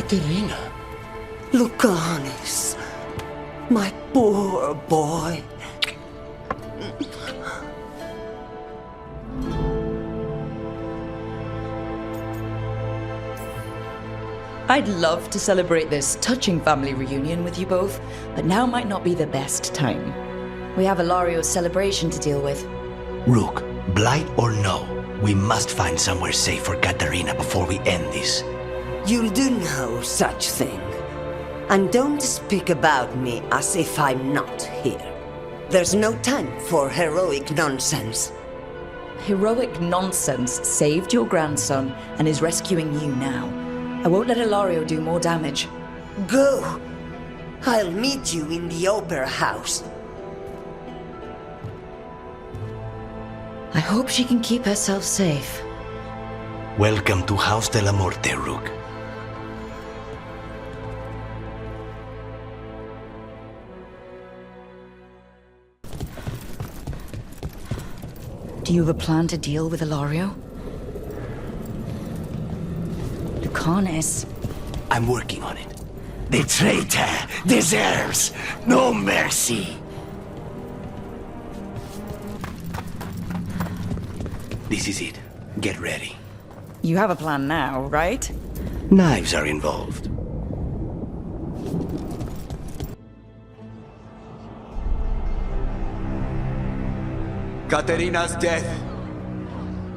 Katerina. Lucanis, my poor boy. I'd love to celebrate this touching family reunion with you both, but now might not be the best time. We have Ilario's celebration to deal with. Rook, blight or no, we must find somewhere safe for Katerina before we end this. You'll do no such thing. And don't speak about me as if I'm not here. There's no time for heroic nonsense. Heroic nonsense saved your grandson and is rescuing you now. I won't let Ilario do more damage. Go! I'll meet you in the opera house. I hope she can keep herself safe. Welcome to House de la Morte, Rook. Do you have a plan to deal with Ilario? Lucanis. I'm working on it. The traitor deserves no mercy. This is it. Get ready. You have a plan now, right? Knives are involved. Katerina's death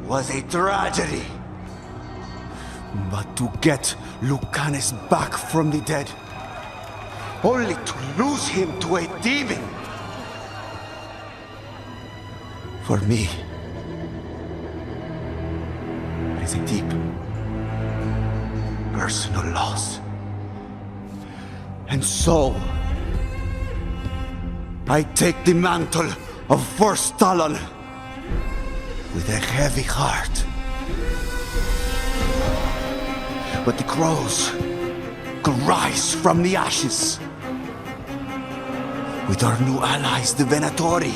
was a tragedy. But to get Lucanis back from the dead, only to lose him to a demon. For me, it is a deep, personal loss. And so, I take the mantle of First Talon with a heavy heart. But the crows could rise from the ashes. With our new allies, the Venatori,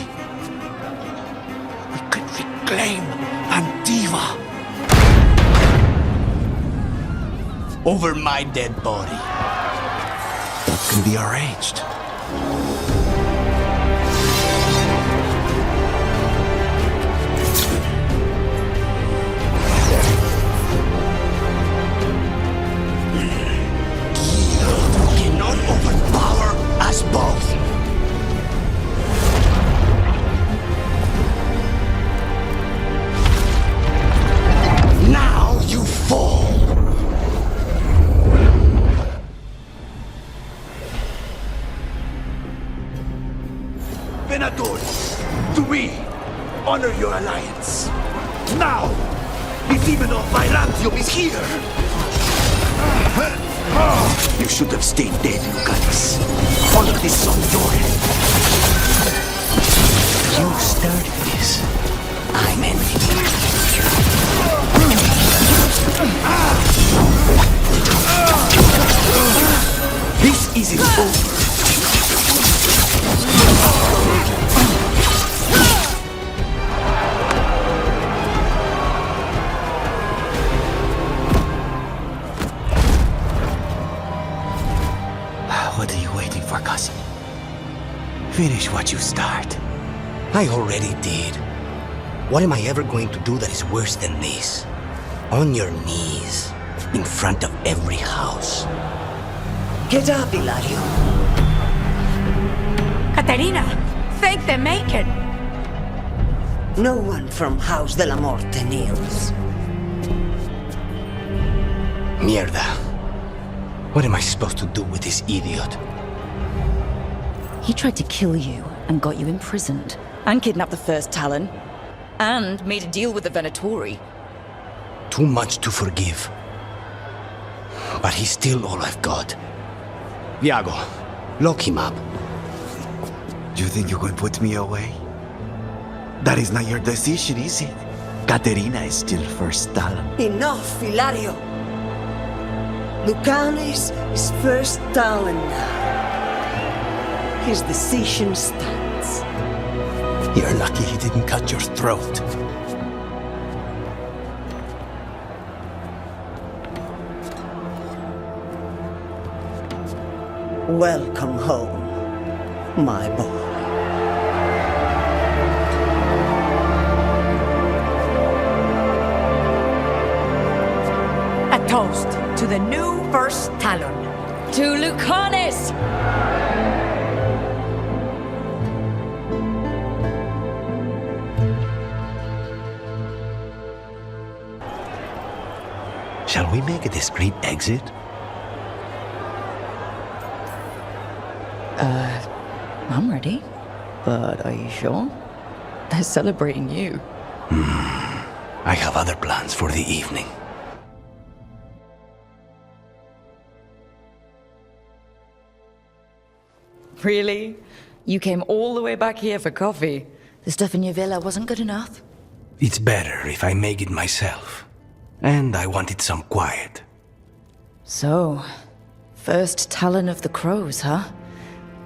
we could reclaim Antiva. Over my dead body. That can be arranged. Cannot overpower us both. Now you fall. Venatori, to me, honor your alliance. Now, the demon of Violentium is here. You should have stayed dead, Lucanis. Honor this son of your head. You started this. I'm ending it. This isn't over. What are you waiting for, cousin? Finish what you start. I already did. What am I ever going to do that is worse than this? On your knees, in front of every house. Get up, Ilario. Katerina, thank the Maker. No one from House de la Morte kneels. Mierda. What am I supposed to do with this idiot? He tried to kill you and got you imprisoned, and kidnapped the First Talon, and made a deal with the Venatori. Too much to forgive. But he's still all I've got. Viago, lock him up. You think you can put me away? That is not your decision, is it? Katerina is still First Talon. Enough, Ilario. Lucanis is First Talon now. His decision stands. You're lucky he didn't cut your throat. Welcome home, my boy. A toast to the new First Talon. To Lucanis! Shall we make a discreet exit? I'm ready. But are you sure? They're celebrating you. I have other plans for the evening. Really? You came all the way back here for coffee? The stuff in your villa wasn't good enough? It's better if I make it myself. And I wanted some quiet. So, first Talon of the Crows, huh?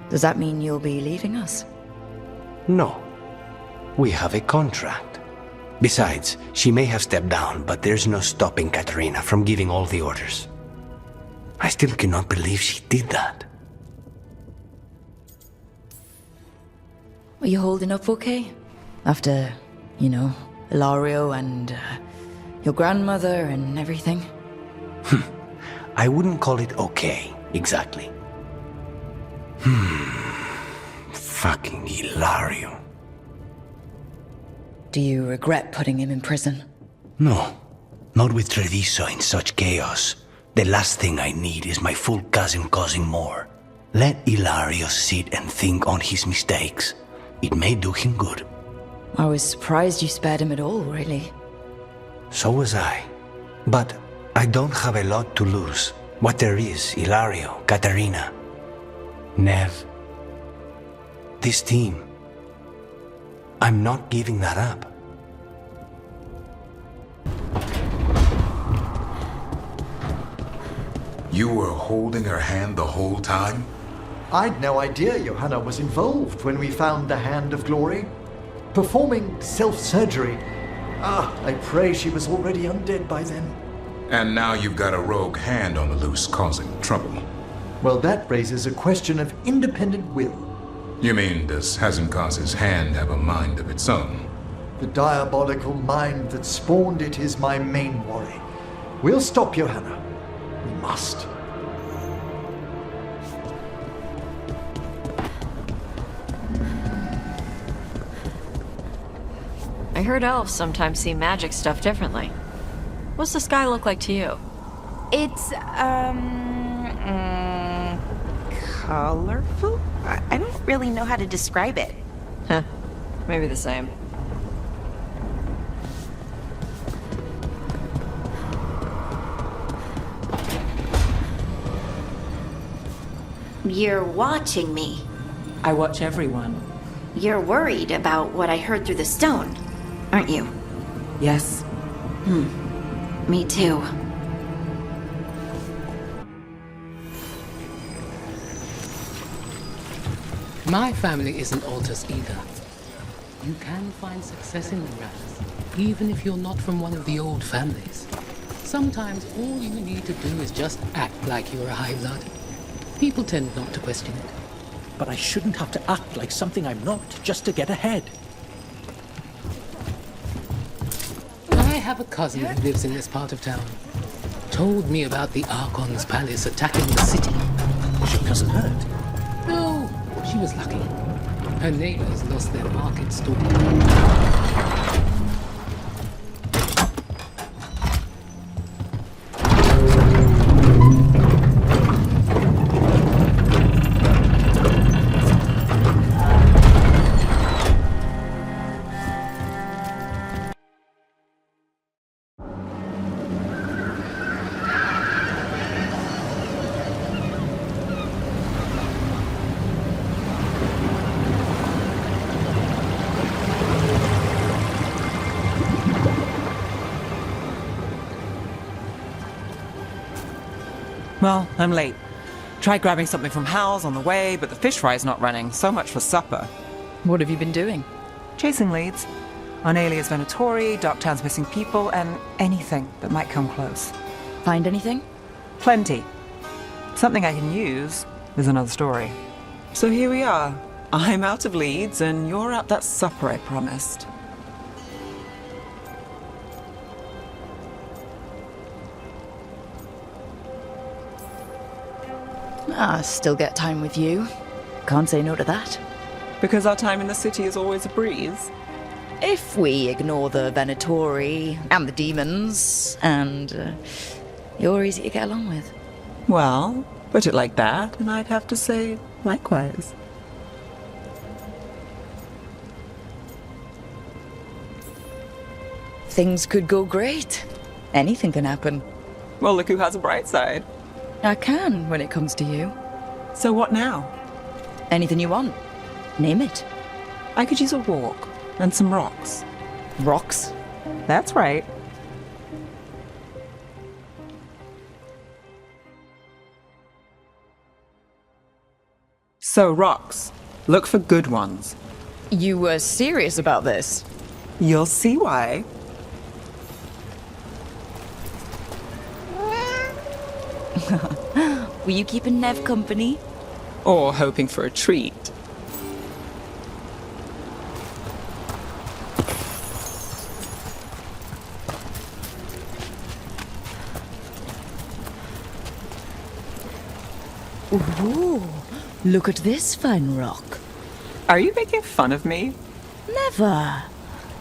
Does that mean you'll be leaving us? No. We have a contract. Besides, she may have stepped down, but there's no stopping Katerina from giving all the orders. I still cannot believe she did that. Are you holding up okay? After, Ilario and your grandmother and everything? I wouldn't call it okay, exactly. Fucking Ilario. Do you regret putting him in prison? No, not with Treviso in such chaos. The last thing I need is my full cousin causing more. Let Ilario sit and think on his mistakes. It may do him good. I was surprised you spared him at all, really. So was I. But I don't have a lot to lose. What there is, Ilario, Katerina, Nev, this team. I'm not giving that up. You were holding her hand the whole time? I'd no idea Johanna was involved when we found the Hand of Glory. Performing self-surgery. I pray she was already undead by then. And now you've got a rogue hand on the loose causing trouble. Well, that raises a question of independent will. You mean, does Hazenkaz's hand have a mind of its own? The diabolical mind that spawned it is my main worry. We'll stop Johanna. We must. I heard elves sometimes see magic stuff differently. What's the sky look like to you? It's, colorful? I don't really know how to describe it. Heh, maybe the same. You're watching me. I watch everyone. You're worried about what I heard through the stone, aren't you? Yes. Me too. My family isn't Altus either. You can find success in the ranks, even if you're not from one of the old families. Sometimes all you need to do is just act like you're a high blood. People tend not to question it. But I shouldn't have to act like something I'm not just to get ahead. I have a cousin who lives in this part of town. Told me about the Archon's palace attacking the city. Was your cousin hurt? No, she was lucky. Her neighbors lost their market stall. Well, I'm late. Tried grabbing something from Hal's on the way, but the fish fry's not running. So much for supper. What have you been doing? Chasing leads. On Alias Venatori, Darktown's missing people, and anything that might come close. Find anything? Plenty. Something I can use. is another story. So here we are. I'm out of leads, and you're at that supper I promised. Still get time with you. Can't say no to that. Because our time in the city is always a breeze. If we ignore the Venatori and the demons, and you're easy to get along with. Well, put it like that, and I'd have to say likewise. Things could go great. Anything can happen. Well, look who has a bright side. I can when it comes to you. So what now? Anything you want. Name it. I could use a walk and some rocks. Rocks? That's right. So, rocks. Look for good ones. You were serious about this? You'll see why. Were you keeping Nev company? Or hoping for a treat. Ooh, look at this fine rock. Are you making fun of me? Never.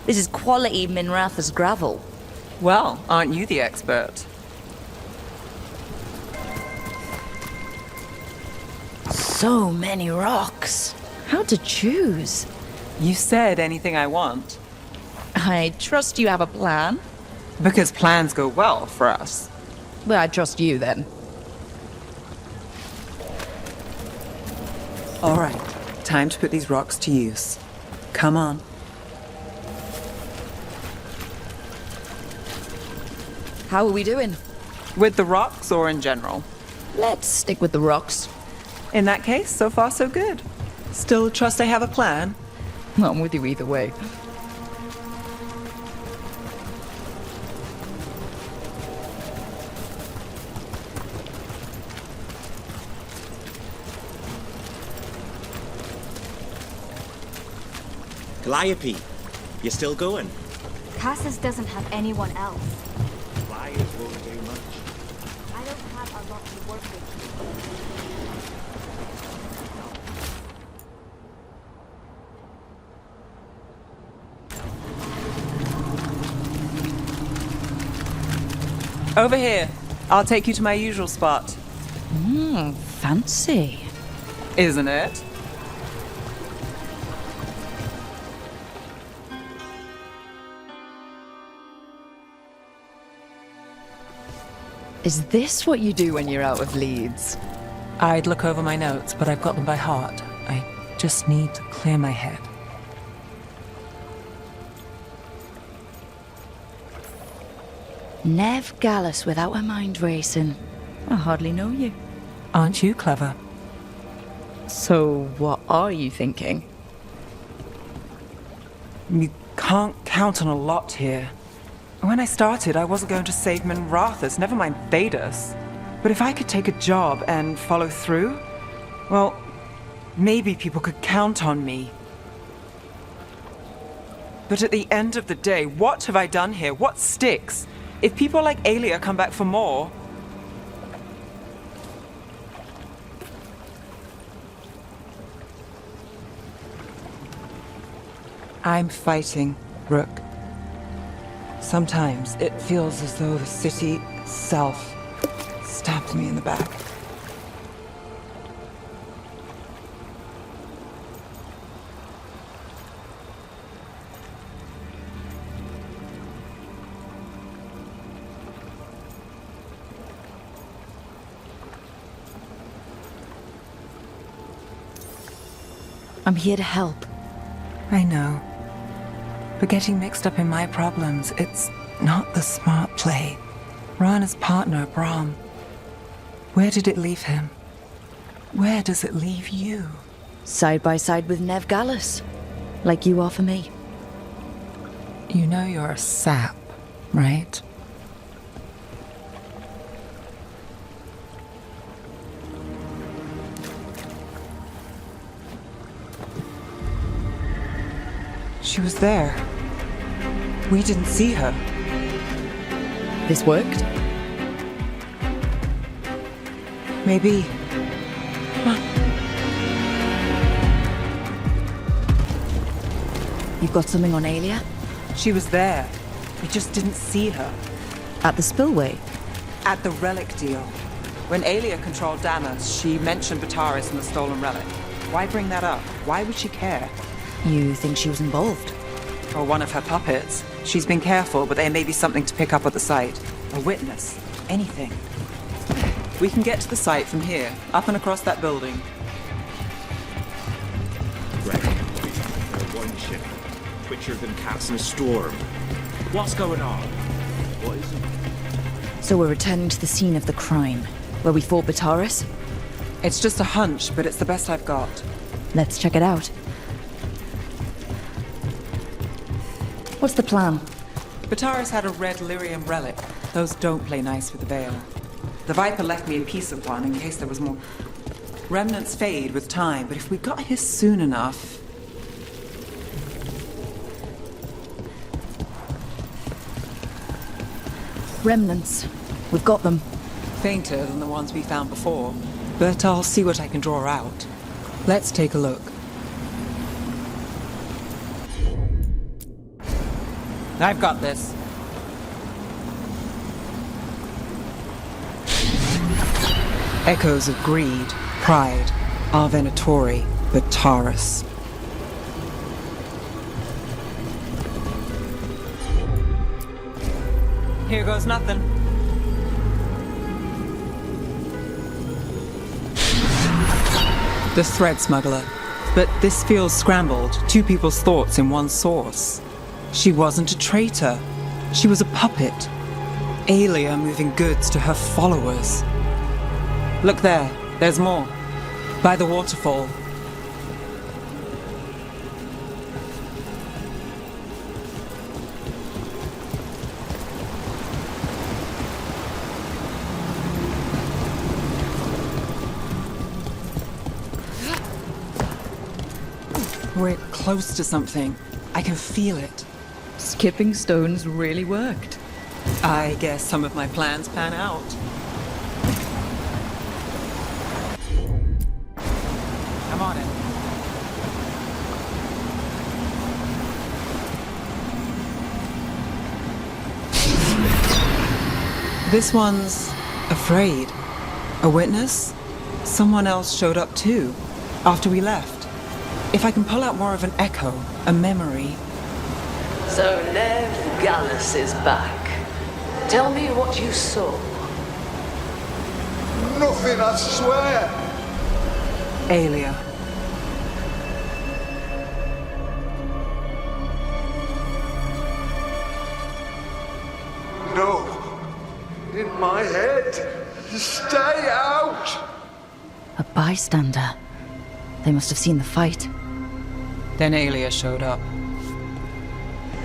This is quality Minratha's gravel. Well, aren't you the expert? So many rocks. How to choose? You said anything I want. I trust you have a plan. Because plans go well for us. Well, I trust you then. All right, time to put these rocks to use. Come on. How are we doing? With the rocks or in general? Let's stick with the rocks. In that case, so far so good. Still trust I have a plan? I'm with you either way. Calliope, you still going? Cassis doesn't have anyone else. Flyers won't do much. I don't have a lot to work with. Over here. I'll take you to my usual spot. Fancy. Isn't it? Is this what you do when you're out of leads? I'd look over my notes, but I've got them by heart. I just need to clear my head. Nev Gallus without a mind racing. I hardly know you. Aren't you clever? So, what are you thinking? You can't count on a lot here. When I started, I wasn't going to save Minrathas, never mind Thedas. But if I could take a job and follow through, well, maybe people could count on me. But at the end of the day, what have I done here? What sticks? If people like Aelia come back for more... I'm fighting, Rook. Sometimes it feels as though the city itself stabbed me in the back. I'm here to help. I know. But getting mixed up in my problems, it's not the smart play. Rana's partner, Brahm. Where did it leave him? Where does it leave you? Side by side with Nev Gallus. Like you are for me. You know you're a sap, right? She was there. We didn't see her. This worked? Maybe. Come on. You've got something on Aelia? She was there. We just didn't see her. At the spillway? At the relic deal. When Aelia controlled Damas, she mentioned Bataris and the stolen relic. Why bring that up? Why would she care? You think she was involved? Or one of her puppets. She's been careful, but there may be something to pick up at the site. A witness. Anything. We can get to the site from here, up and across that building. Right. One ship. Twitcher than cats in a storm. What's going on? What is it? So we're returning to the scene of the crime, where we fought Bataris? It's just a hunch, but it's the best I've got. Let's check it out. What's the plan? Bataris had a red lyrium relic. Those don't play nice with the Veil. The Viper left me a piece of one in case there was more. Remnants fade with time, but if we got here soon enough... Remnants. We've got them. Fainter than the ones we found before, but I'll see what I can draw out. Let's take a look. I've got this. Echoes of greed, pride, our Venatori, Bataris. Here goes nothing. The thread smuggler. But this feels scrambled. Two people's thoughts in one source. She wasn't a traitor. She was a puppet. Aelia moving goods to her followers. Look there. There's more. By the waterfall. We're close to something. I can feel it. Skipping stones really worked. I guess some of my plans pan out. I'm on it. This one's afraid. A witness? Someone else showed up too, after we left. If I can pull out more of an echo, a memory. So Nev Gallus is back. Tell me what you saw. Nothing, I swear. Aelia. No. In my head. Stay out. A bystander. They must have seen the fight. Then Aelia showed up.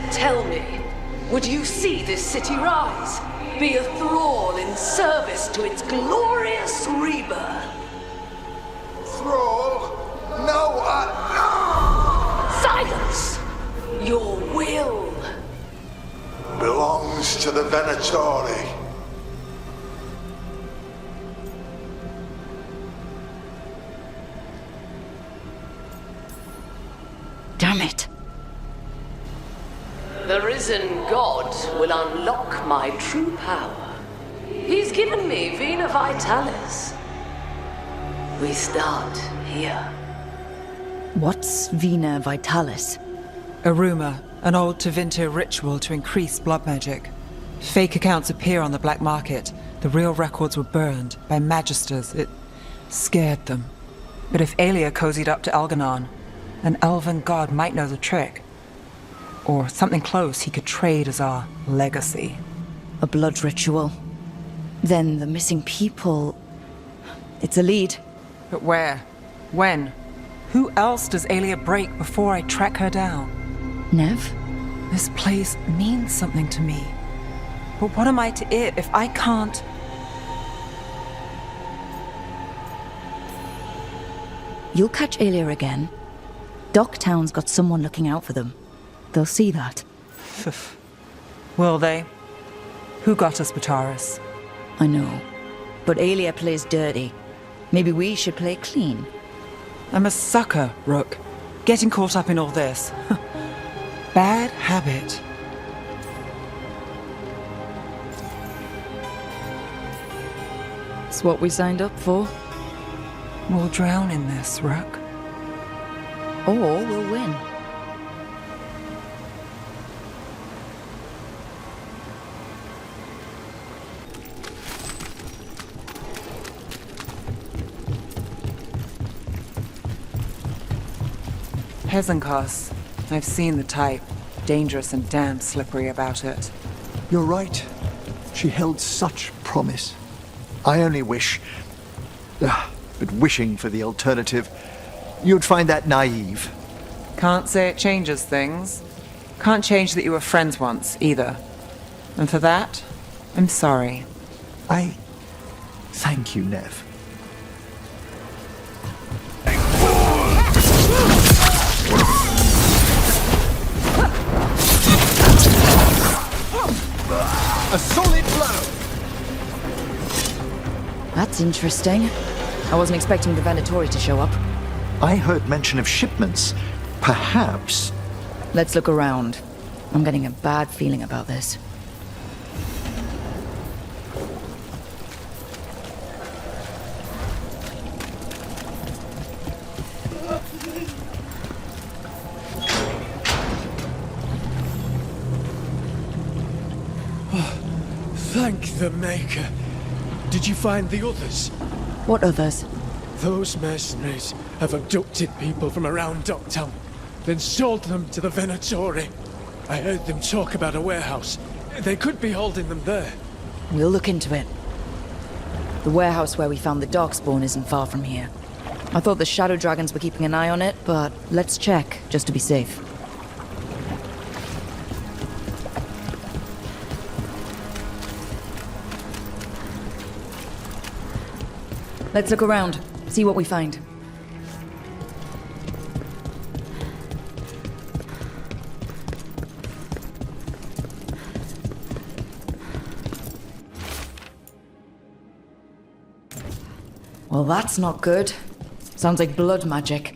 Tell me, would you see this city rise? Be a thrall in service to its glorious rebirth? Thrall? No, Silence! Your will belongs to the Venatori. Damn it. The risen god will unlock my true power. He's given me Vena Vitalis. We start here. What's Vena Vitalis? A rumor, an old Tevinter ritual to increase blood magic. Fake accounts appear on the black market. The real records were burned by magisters. It scared them. But if Aelia cozied up to Elganon, an elven god might know the trick. Or something close he could trade as our legacy. A blood ritual. Then the missing people... It's a lead. But where? When? Who else does Aelia break before I track her down? Nev? This place means something to me. But what am I to it if I can't... You'll catch Aelia again. Docktown's got someone looking out for them. they'll see that. Will they? Who got us Bataris? I know. But Aelia plays dirty. Maybe we should play clean. I'm a sucker, Rook. Getting caught up in all this. Bad habit. It's what we signed up for. We'll drown in this, Rook. Or we'll win. Hezenkos. I've seen the type. Dangerous and damn slippery about it. You're right. She held such promise. I only wish... but wishing for the alternative, you'd find that naive. Can't say it changes things. Can't change that you were friends once, either. And for that, I'm sorry. I... thank you, Nev. A solid blow! That's interesting. I wasn't expecting the Venatori to show up. I heard mention of shipments. Perhaps... Let's look around. I'm getting a bad feeling about this. Thank the Maker. Did you find the others? What others? Those mercenaries have abducted people from around Docktown, then sold them to the Venatori. I heard them talk about a warehouse. They could be holding them there. We'll look into it. The warehouse where we found the Darkspawn isn't far from here. I thought the Shadow Dragons were keeping an eye on it, but let's check, just to be safe. Let's look around, see what we find. Well, that's not good. Sounds like blood magic.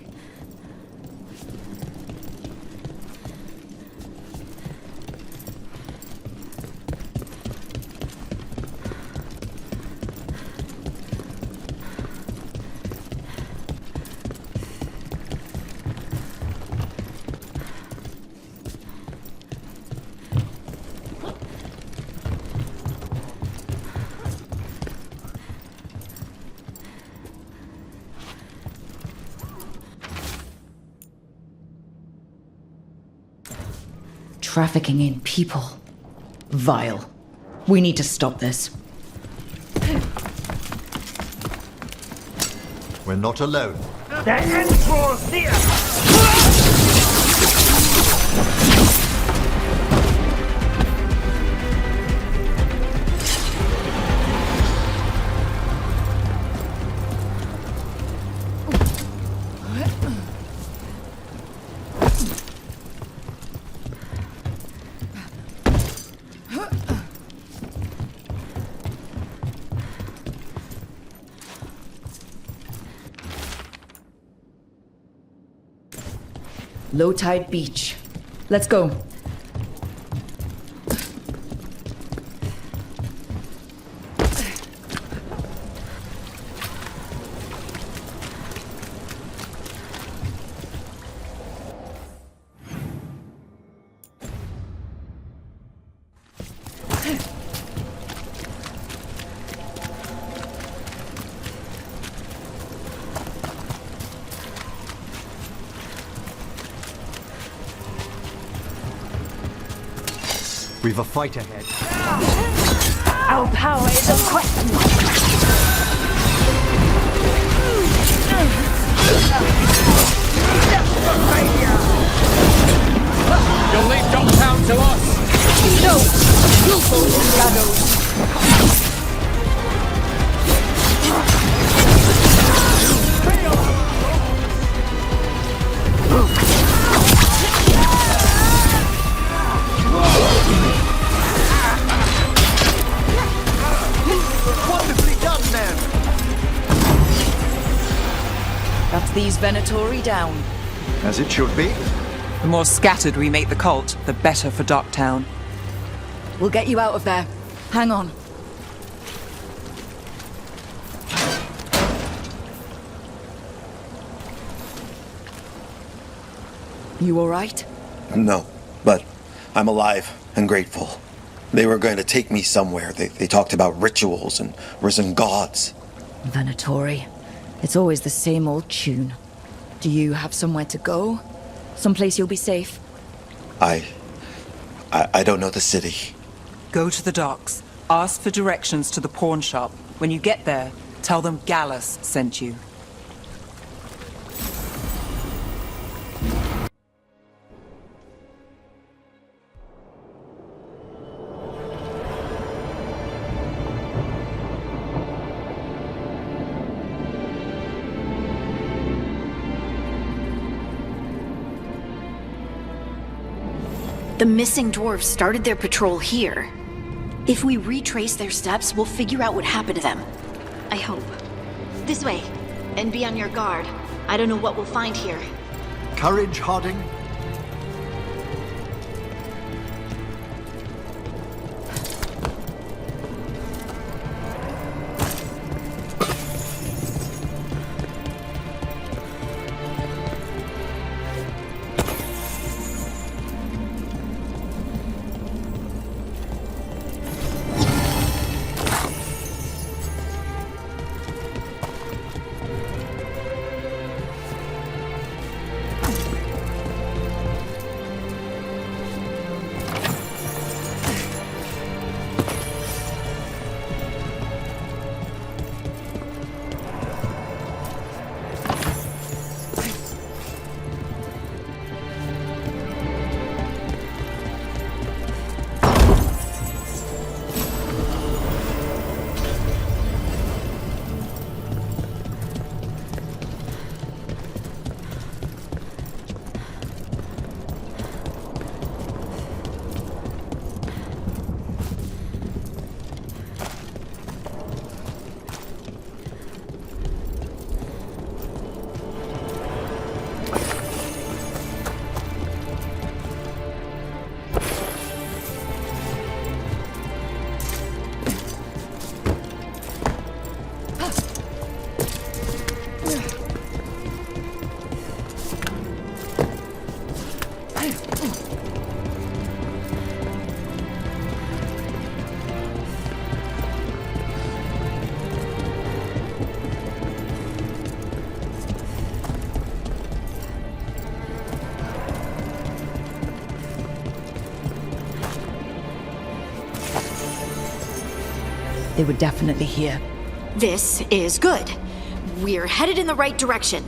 Trafficking in people. Vile. We need to stop this. We're not alone. The end draws near! Low tide beach. Let's go. We've a fight ahead. Our power is unquestionable. You'll leave Docktown to us! No! You'll go to the shadows! Venatori down. As it should be. The more scattered we make the cult, the better for Docktown. We'll get you out of there. Hang on. You all right? No, but I'm alive and grateful. They were going to take me somewhere. They talked about rituals and risen gods. Venatori. It's always the same old tune. Do you have somewhere to go? Someplace you'll be safe? I don't know the city. Go to the docks. Ask for directions to the pawn shop. When you get there, tell them Gallus sent you. The missing dwarves started their patrol here. If we retrace their steps, we'll figure out what happened to them. I hope. This way. And be on your guard. I don't know what we'll find here. Courage, Harding. They were definitely here. This is good. We're headed in the right direction.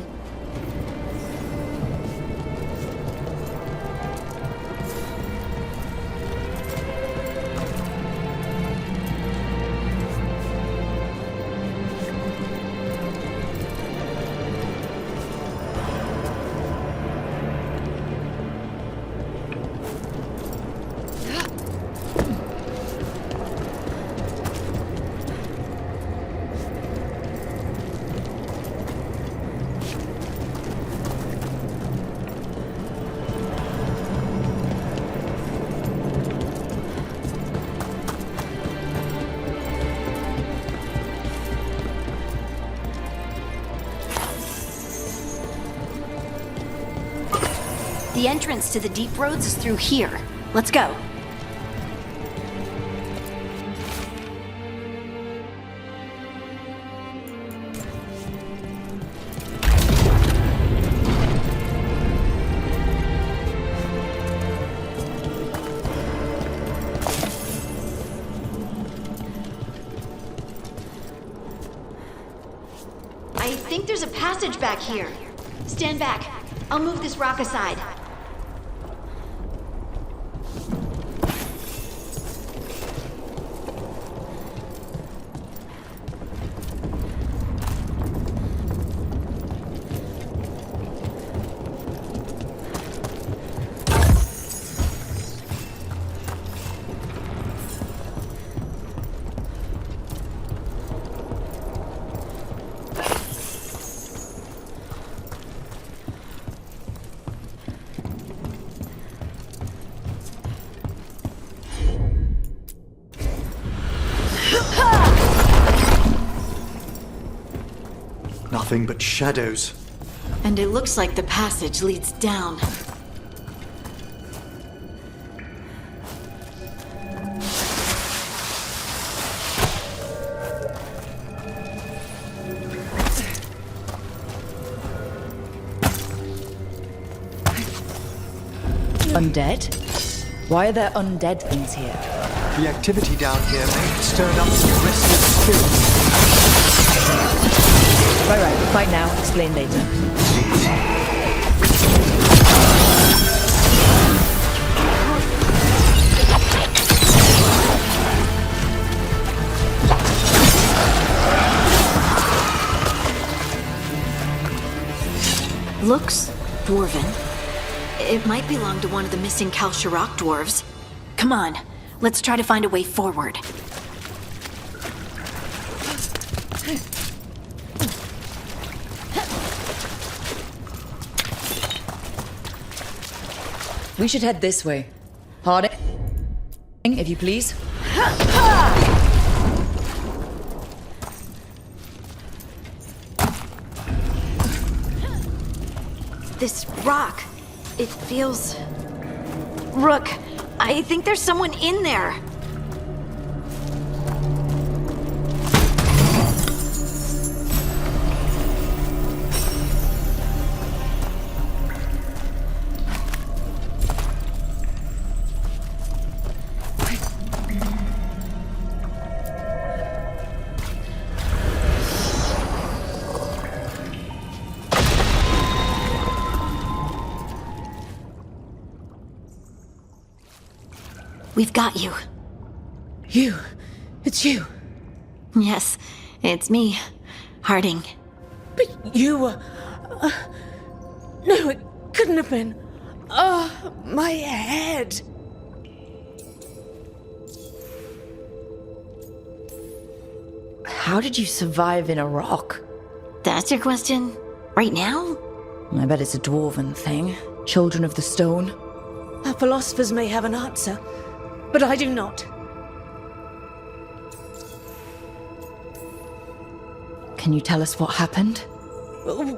The entrance to the deep roads is through here. Let's go. I think there's a passage back here. Stand back. I'll move this rock aside. nothing but shadows. And it looks like the passage leads down. Undead? Why are there undead things here? The activity down here may have stirred up some restless spirits. Right, fight now, explain later. Looks dwarven. It might belong to one of the missing Kalsharak dwarves. Come on, let's try to find a way forward. We should head this way. Harding, if you please. This rock, it feels... Rook, I think there's someone in there. We've got you. You? It's you? Yes, it's me, Harding. But you were... no, it couldn't have been. Oh, my head. How did you survive in a rock? That's your question? Right now? I bet it's a dwarven thing. Children of the stone. Our philosophers may have an answer, but I do not. Can you tell us what happened?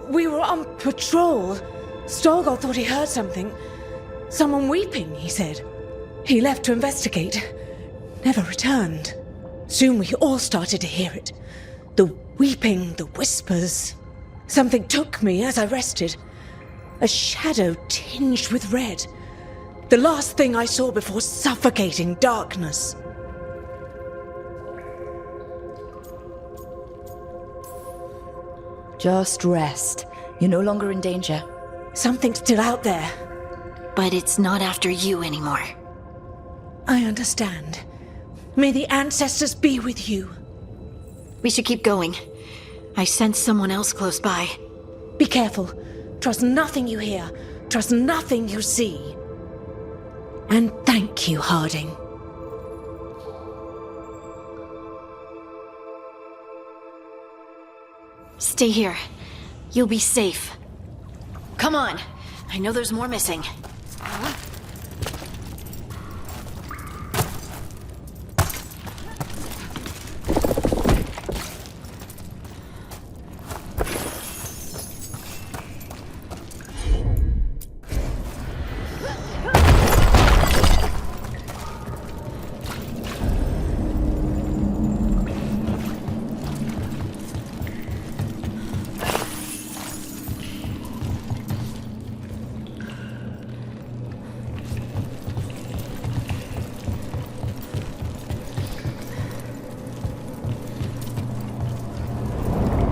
We were on patrol. Storgol thought he heard something. Someone weeping, he said. He left to investigate. Never returned. Soon we all started to hear it. The weeping, the whispers. Something took me as I rested. A shadow tinged with red. The last thing I saw before suffocating darkness. Just rest. You're no longer in danger. Something's still out there. But it's not after you anymore. I understand. May the ancestors be with you. We should keep going. I sense someone else close by. Be careful. Trust nothing you hear. Trust nothing you see. And thank you, Harding. Stay here. You'll be safe. Come on. I know there's more missing.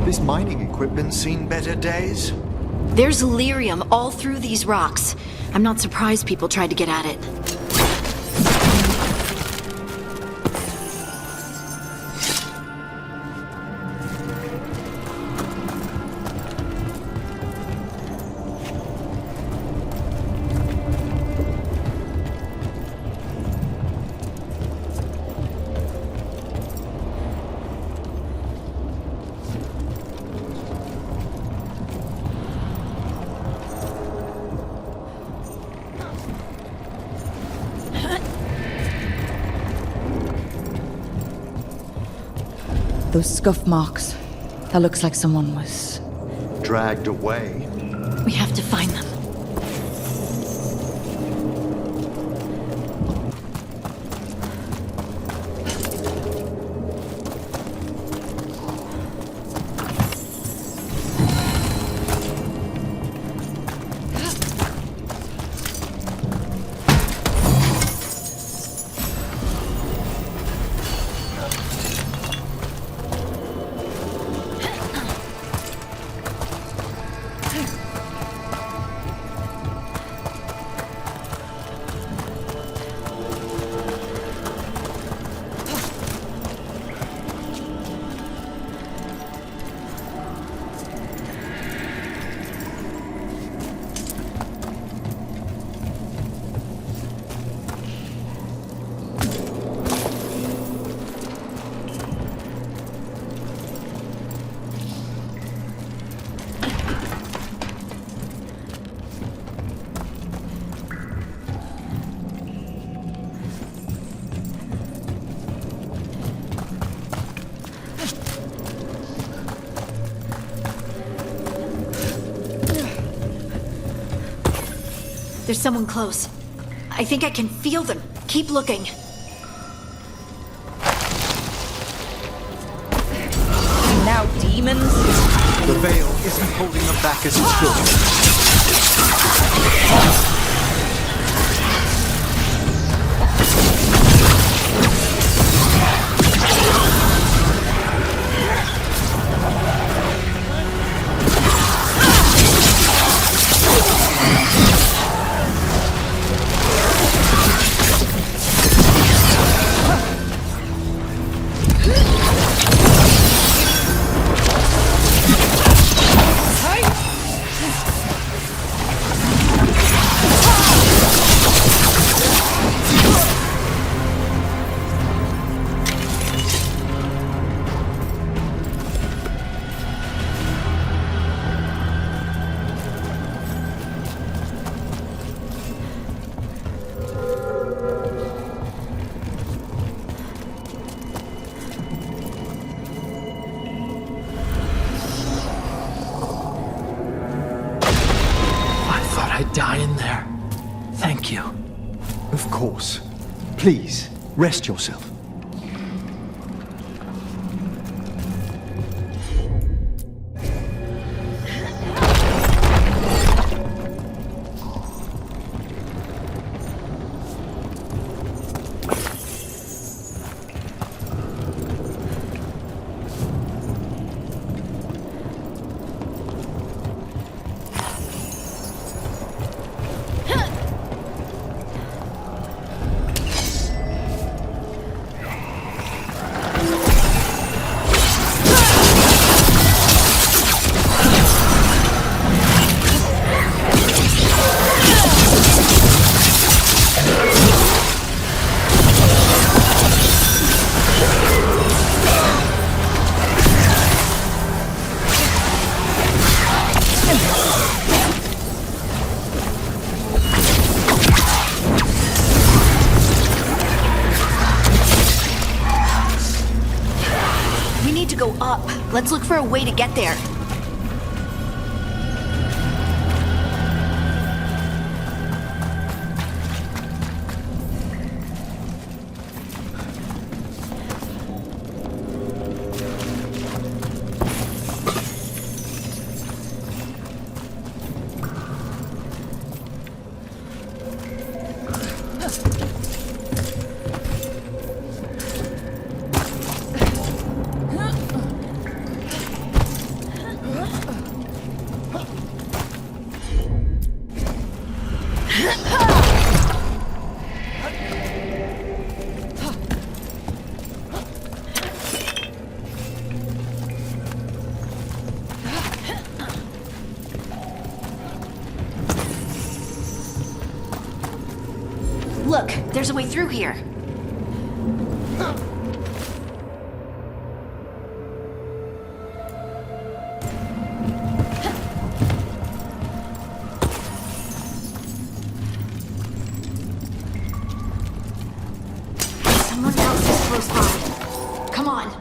This mining equipment's seen better days. There's lyrium all through these rocks. I'm not surprised people tried to get at it. Those scuff marks. That looks like someone was dragged away. We have to find them. There's someone close. I think I can feel them. Keep looking. Now demons? The veil isn't holding them back as it should. Die in there. Thank you. Of course. Please, rest yourself. Let's look for a way to get there. Look, there's a way through here. Someone else is close by. Come on.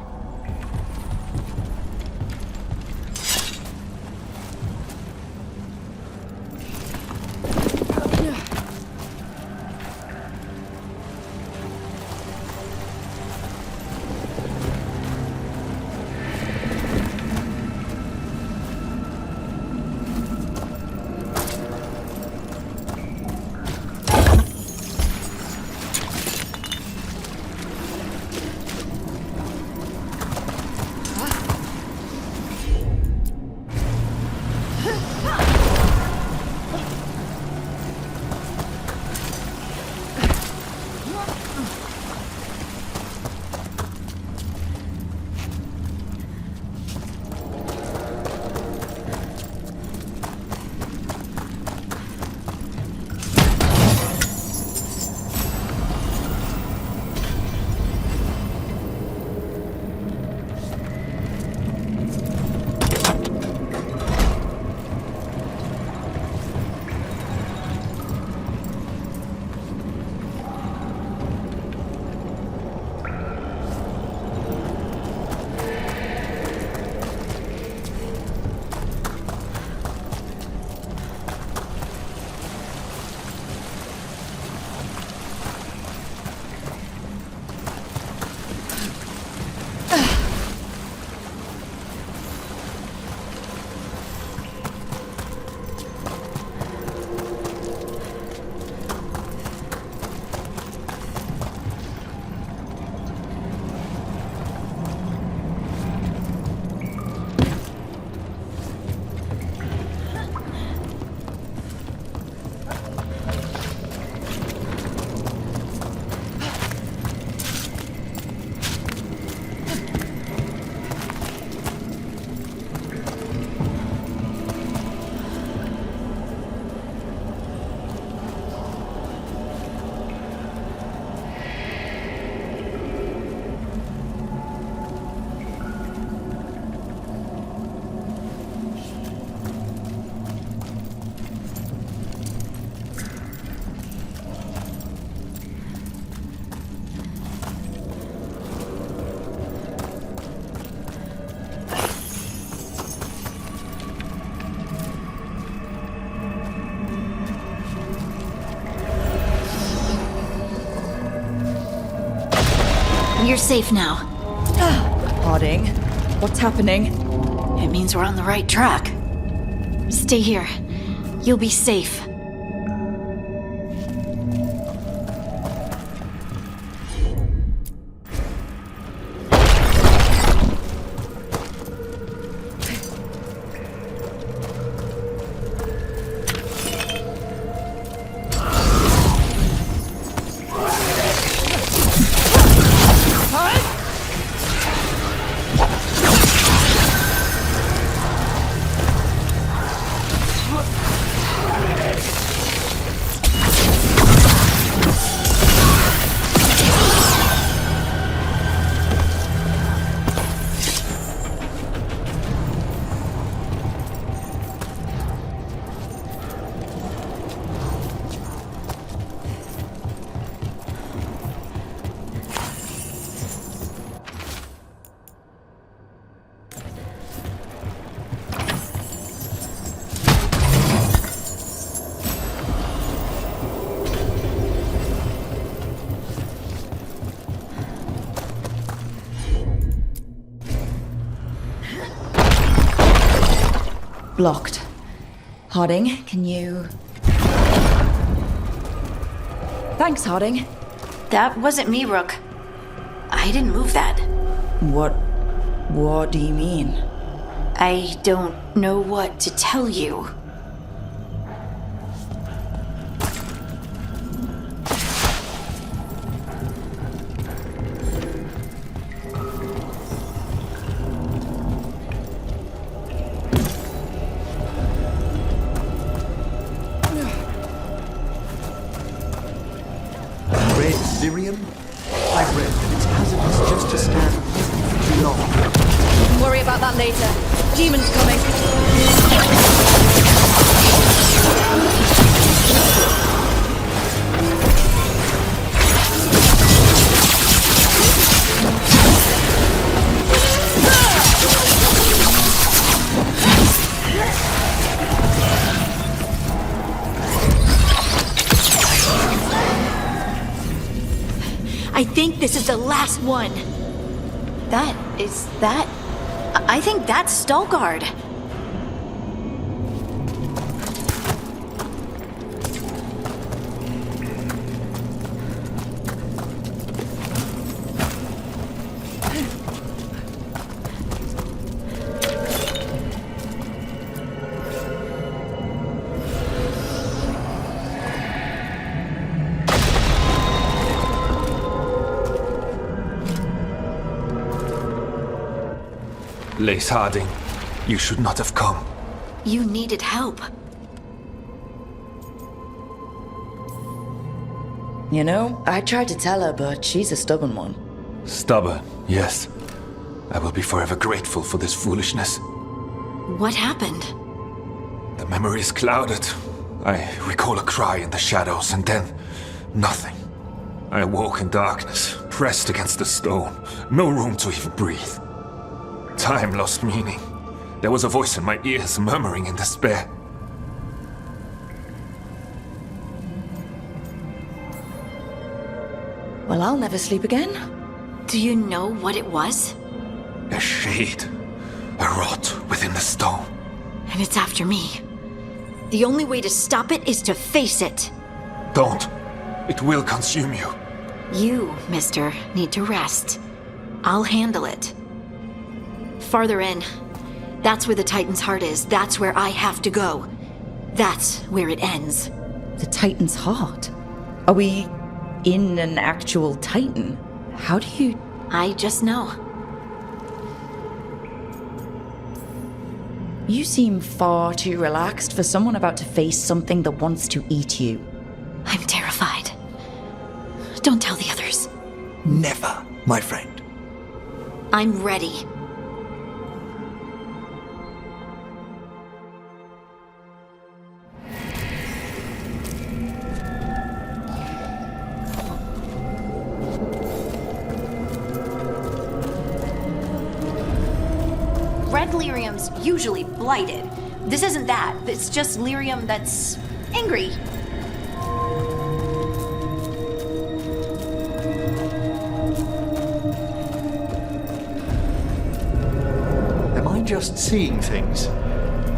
You're safe now. Harding, what's happening? It means we're on the right track. Stay here. You'll be safe. Blocked. Harding, can you... Thanks, Harding. That wasn't me, Rook. I didn't move that. What do you mean? I don't know what to tell you. Lyrium? I've read that it's hazardous just to stand for too long. We can worry about that later. Demons coming. I think this is the last one. I think that's Veilguard. Lace Harding, you should not have come. You needed help. You know, I tried to tell her, but she's a stubborn one. Stubborn, yes. I will be forever grateful for this foolishness. What happened? The memory is clouded. I recall a cry in the shadows, and then nothing. I awoke in darkness, pressed against the stone. No room to even breathe. Time lost meaning. There was a voice in my ears murmuring in despair. Well, I'll never sleep again. Do you know what it was? A shade. A rot within the stone. And it's after me. The only way to stop it is to face it. Don't. It will consume you. You, mister, need to rest. I'll handle it. Farther in. That's where the Titan's heart is. That's where I have to go. That's where it ends. The Titan's heart? Are we in an actual Titan? How do you... I just know. You seem far too relaxed for someone about to face something that wants to eat you. I'm terrified. Don't tell the others. Never, my friend. I'm ready. Red lyrium's usually blighted. This isn't that. It's just lyrium that's angry. just seeing things.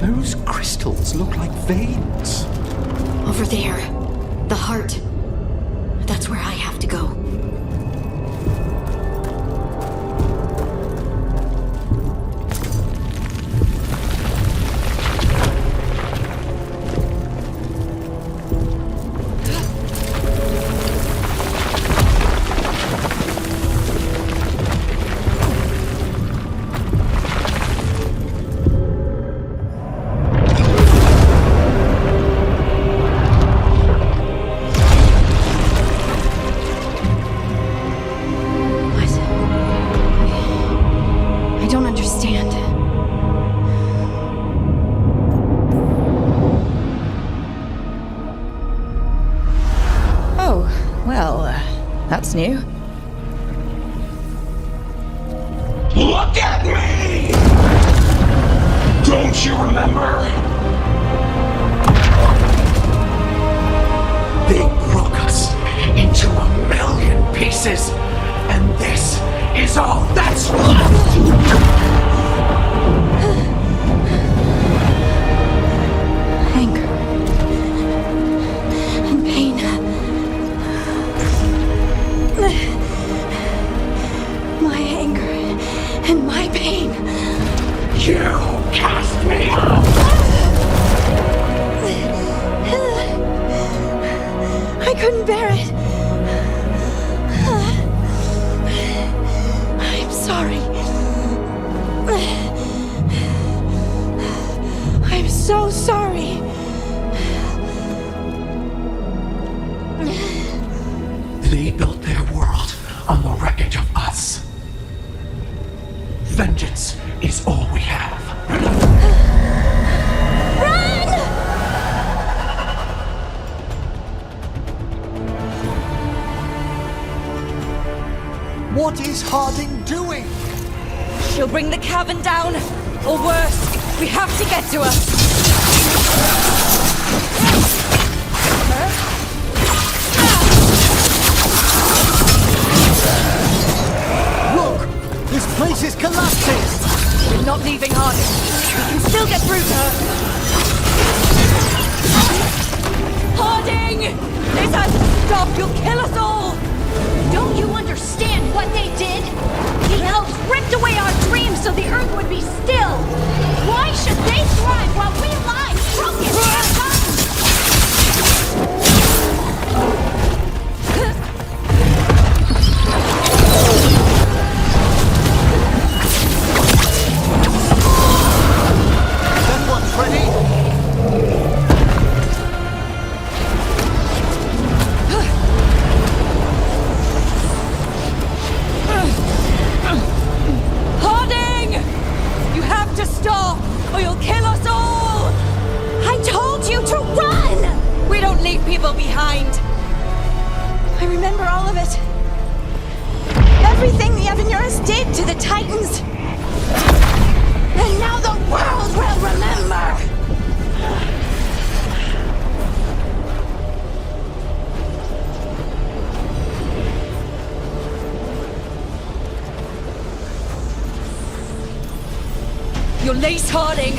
Those crystals look like veins. Over there. The heart. That's where I have to go. That's new. Look at me! Don't you remember? They broke us into 1,000,000 pieces, and this is all that's left! Anger. And pain. My anger and my pain. You cast me out! I couldn't bear it. I'm sorry. I'm so sorry. They built their world on the wreckage of us. Vengeance is all we have. Run! What is Harding doing? She'll bring the cavern down, or worse, we have to get to her. Look! This place is collapsing! We're not leaving Harding. We can still get through to her. Harding! This has to stop! You'll kill us all! Don't you understand what they did? The elves ripped away our dreams so the earth would be still. Why should they thrive while we lie broken and forgotten? That one's ready! Harding! You have to stop, or you'll kill us all! I told you to run! We don't leave people behind. I remember all of it. Everything the Avenurus did to the Titans. And now the world will remember! You're Lace Harding.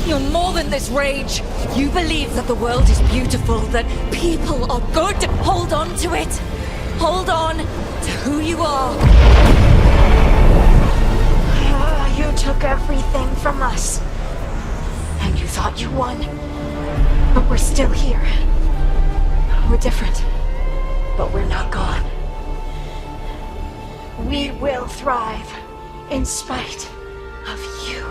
You're more than this rage. You believe that the world is beautiful, that people are good. Hold on to it. Hold on to who you are. You took everything from us. And you thought you won. But we're still here. We're different. But we're not gone. We will thrive in spite of you.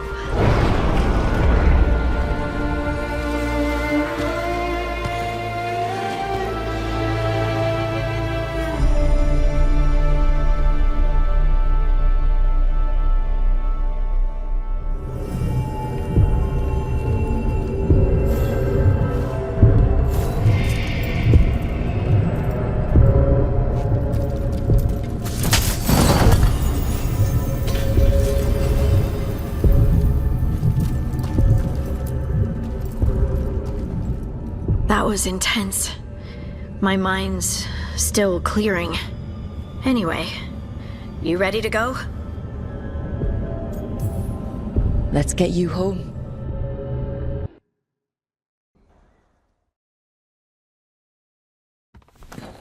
That was intense. My mind's still clearing. Anyway, you ready to go? Let's get you home.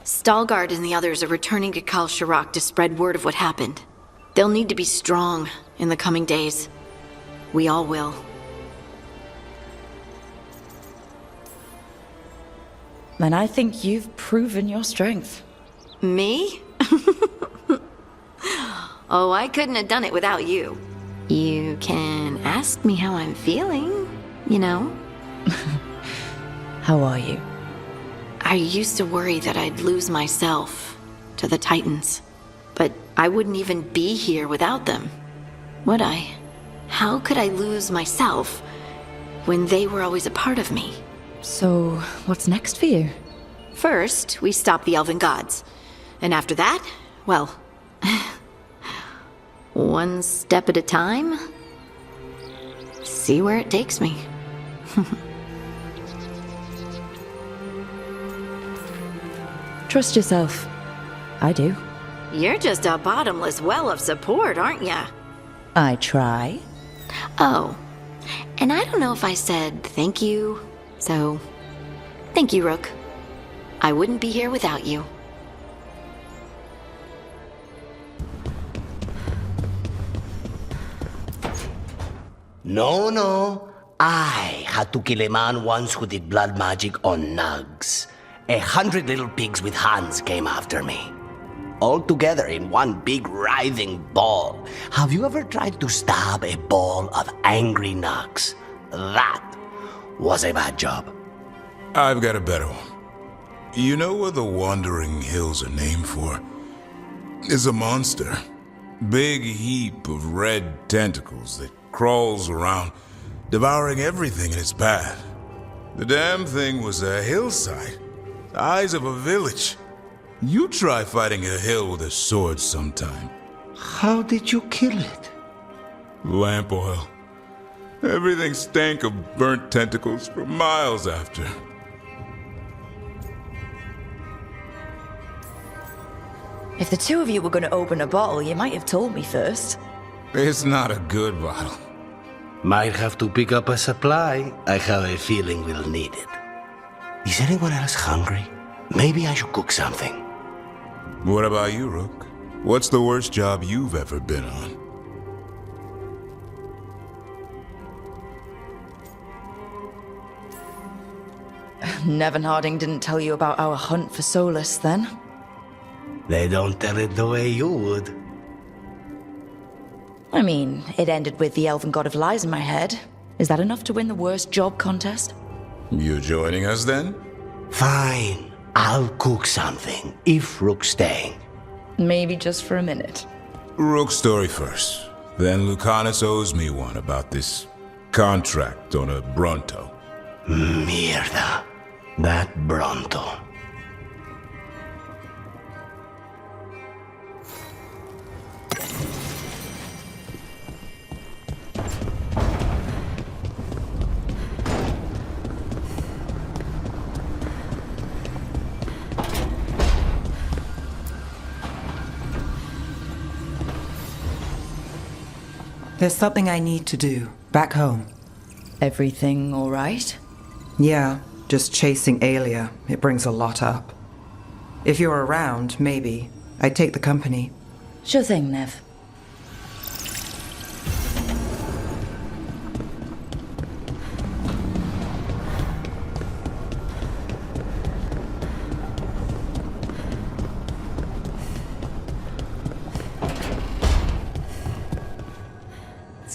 Veilguard and the others are returning to Kal Shirak to spread word of what happened. They'll need to be strong in the coming days. We all will. And I think you've proven your strength. Me? Oh, I couldn't have done it without you. You can ask me how I'm feeling, you know? How are you? I used to worry that I'd lose myself to the Titans. But I wouldn't even be here without them, would I? How could I lose myself when they were always a part of me? So, what's next for you? First, we stop the Elven Gods. And after that, well, one step at a time. See where it takes me. Trust yourself. I do. You're just a bottomless well of support, aren't ya? I try. Oh, and I don't know if I said thank you, so thank you, Rook. I wouldn't be here without you. No. I had to kill a man once who did blood magic on nugs. 100 little pigs with hands came after me. All together in one big writhing ball. Have you ever tried to stab a ball of angry nugs? That was a bad job. I've got a better one. You know what the Wandering Hills are named for? It's a monster. Big heap of red tentacles that crawls around, devouring everything in its path. The damn thing was a hillside, the eyes of a village. You try fighting a hill with a sword sometime. How did you kill it? Lamp oil. Everything stank of burnt tentacles for miles after. If the two of you were going to open a bottle, you might have told me first. It's not a good bottle. Might have to pick up a supply. I have a feeling we'll need it. Is anyone else hungry? Maybe I should cook something. What about you, Rook? What's the worst job you've ever been on? Nevin Harding didn't tell you about our hunt for Solus, then? They don't tell it the way you would. I mean, it ended with the Elven God of Lies in my head. Is that enough to win the worst job contest? You joining us then? Fine. I'll cook something, if Rook's staying. Maybe just for a minute. Rook's story first. Then Lucanus owes me one about this contract on a Bronto. Mierda. That Bronto. There's something I need to do, back home. Everything all right? Yeah, just chasing Aelia. It brings a lot up. If you're around, maybe. I'd take the company. Sure thing, Nev.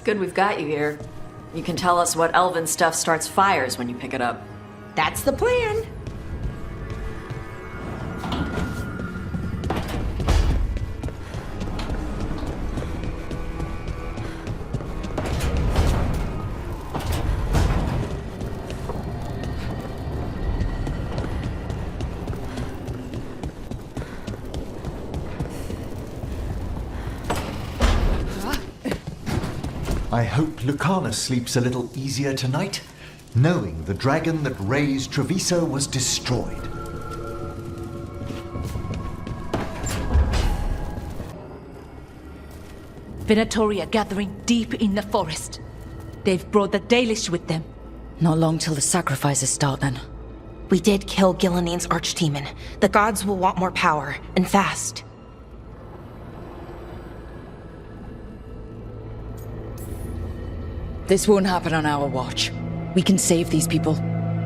Good we've got you here. You can tell us what elven stuff starts fires when you pick it up. That's the plan. I hope Lucanus sleeps a little easier tonight, knowing the dragon that raised Treviso was destroyed. Venatori are gathering deep in the forest. They've brought the Dalish with them. Not long till the sacrifices start, then. We did kill Gilanine's archdemon. The gods will want more power, and fast. This won't happen on our watch. We can save these people.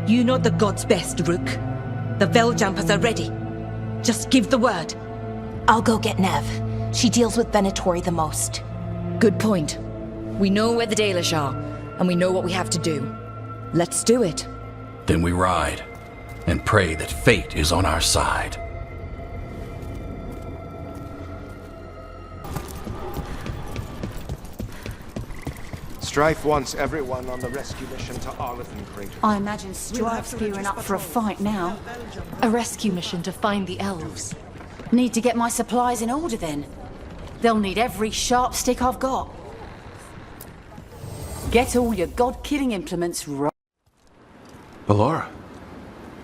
You know the gods best, Rook. The Veiljumpers are ready. Just give the word. I'll go get Nev. She deals with Venatori the most. Good point. We know where the Dalish are, and we know what we have to do. Let's do it. Then we ride, and pray that fate is on our side. Strife wants everyone on the rescue mission to Arlithan Crater. I imagine Strife's gearing up for a fight now. A rescue mission to find the elves. Need to get my supplies in order then. They'll need every sharp stick I've got. Get all your god-killing implements right. Ballora,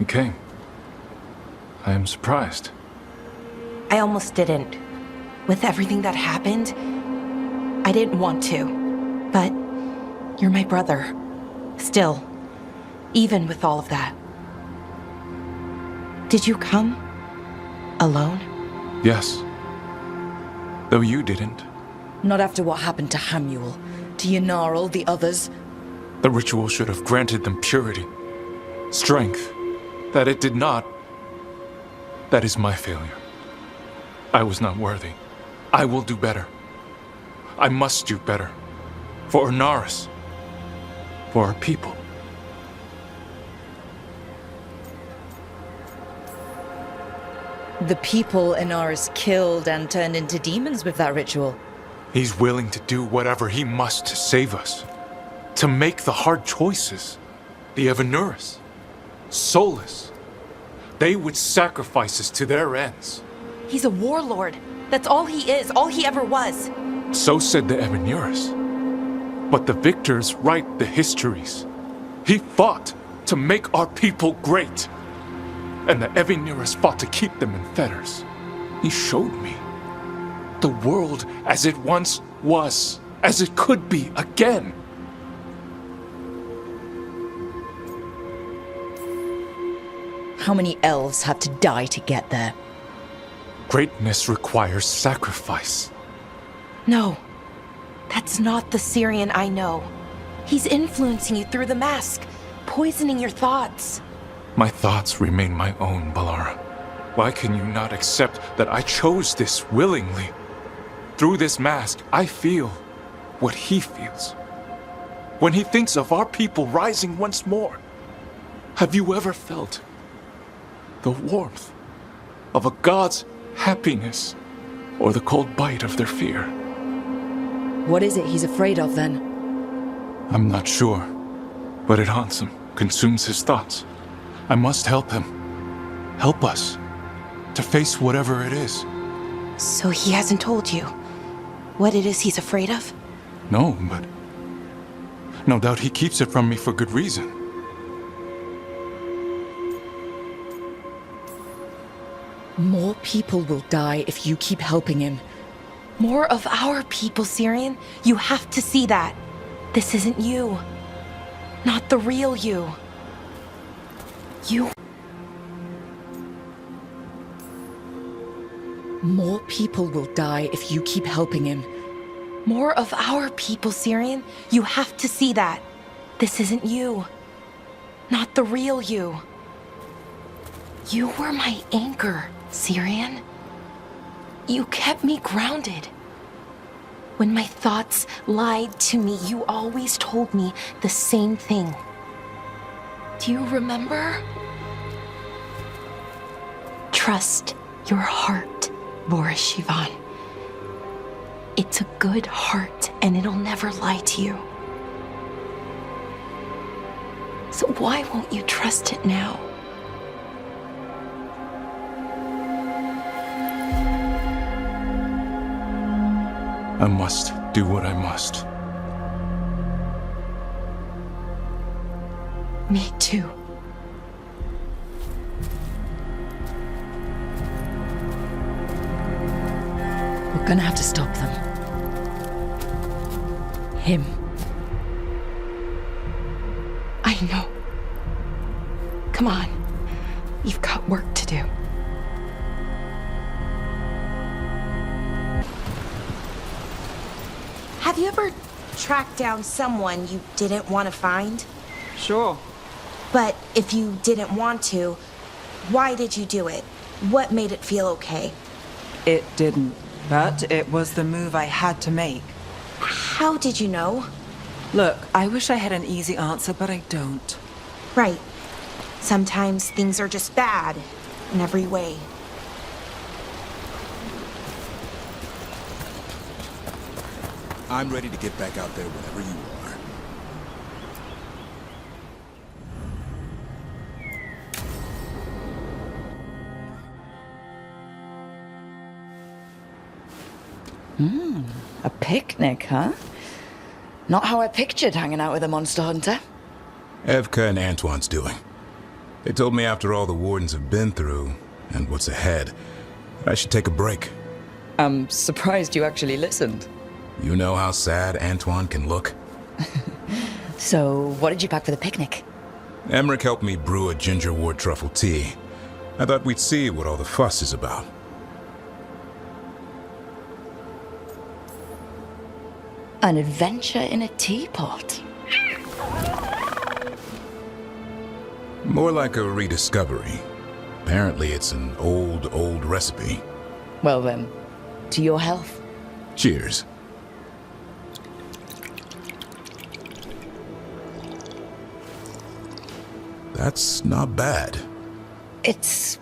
you came. I am surprised. I almost didn't. With everything that happened, I didn't want to. But you're my brother. Still, even with all of that. Did you come? Alone? Yes. Though you didn't. Not after what happened to Hamuel, to Yanarl, the others. The ritual should have granted them purity. Strength. That it did not. That is my failure. I was not worthy. I will do better. I must do better. For Inaris. For our people. The people Inaris killed and turned into demons with that ritual. He's willing to do whatever he must to save us. To make the hard choices. The Evanuris. Soulless. They would sacrifice us to their ends. He's a warlord. That's all he is, all he ever was. So said the Evanuris. But the victors write the histories. He fought to make our people great. And the Evanuris fought to keep them in fetters. He showed me the world as it once was, as it could be again. How many elves had to die to get there? Greatness requires sacrifice. No, that's not the Syrian I know. He's influencing you through the mask, poisoning your thoughts. My thoughts remain my own, Ballora. Why can you not accept that I chose this willingly? Through this mask, I feel what he feels. When he thinks of our people rising once more, have you ever felt the warmth of a god's happiness or the cold bite of their fear? What is it he's afraid of, then? I'm not sure, but it haunts him, consumes his thoughts. I must help him. Help us to face whatever it is. So he hasn't told you what it is he's afraid of? No, but no doubt he keeps it from me for good reason. More people will die if you keep helping him. More of our people, Syrian. You have to see that. This isn't you. Not the real you. You... More people will die if you keep helping him. More of our people, Syrian. You have to see that. This isn't you. Not the real you. You were my anchor, Syrian. You kept me grounded. When my thoughts lied to me, you always told me the same thing. Do you remember? Trust your heart, Boris Shivan. It's a good heart, and it'll never lie to you. So why won't you trust it now? I must do what I must. Me too. We're gonna have to stop them. Him. I know. Come on. You've got work to do. Have you ever tracked down someone you didn't want to find? Sure. But if you didn't want to, why did you do it? What made it feel okay? It didn't, but it was the move I had to make. How did you know? Look, I wish I had an easy answer, but I don't. Right. Sometimes things are just bad in every way. I'm ready to get back out there whenever you are. A picnic, huh? Not how I pictured hanging out with a monster hunter. Evka and Antoine's doing. They told me after all the wardens have been through, and what's ahead, I should take a break. I'm surprised you actually listened. You know how sad Antoine can look? So, what did you pack for the picnic? Emmerich helped me brew a ginger wort truffle tea. I thought we'd see what all the fuss is about. An adventure in a teapot. More like a rediscovery. Apparently it's an old recipe. Well then, to your health. Cheers. That's not bad. It's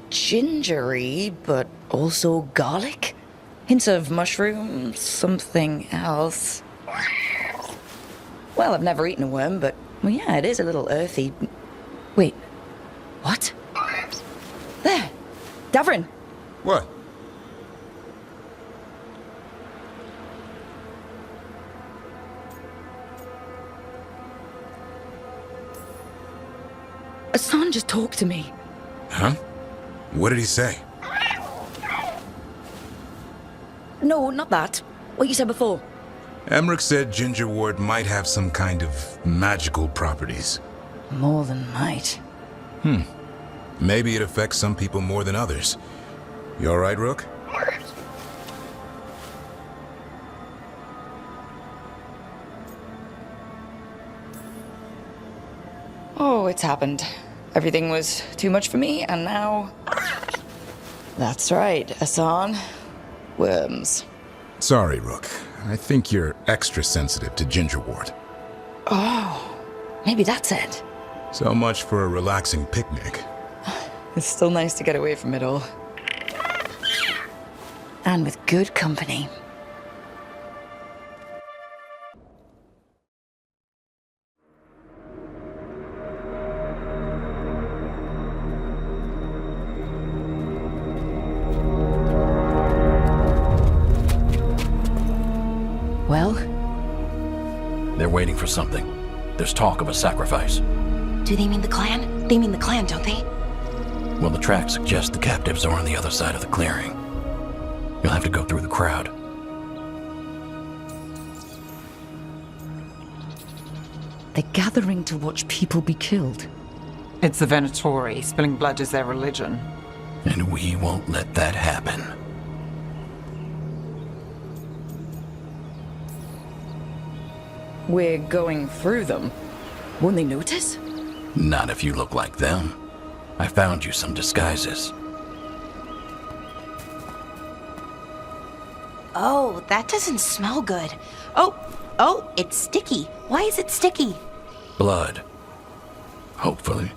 gingery, but also garlic. Hints of mushroom, something else. Well, I've never eaten a worm, but well, yeah, it is a little earthy. Wait, what? There, Davrin. What? Hassan just talked to me. Huh? What did he say? No, not that. What you said before. Emmerich said ginger wort might have some kind of magical properties. More than might. Maybe it affects some people more than others. You alright, Rook? Oh, it's happened. Everything was too much for me, and now... That's right, Hassan. Worms. Sorry, Rook. I think you're extra sensitive to ginger wort. Oh, maybe that's it. So much for a relaxing picnic. It's still nice to get away from it all. And with good company. Well? They're waiting for something. There's talk of a sacrifice. Do they mean the clan? They mean the clan, don't they? Well, the tracks suggest the captives are on the other side of the clearing. You'll have to go through the crowd. They're gathering to watch people be killed. It's the Venatori. Spilling blood is their religion. And we won't let that happen. We're going through them. Won't they notice? Not if you look like them. I found you some disguises. Oh, that doesn't smell good. Oh, it's sticky. Why is it sticky? Blood. Hopefully.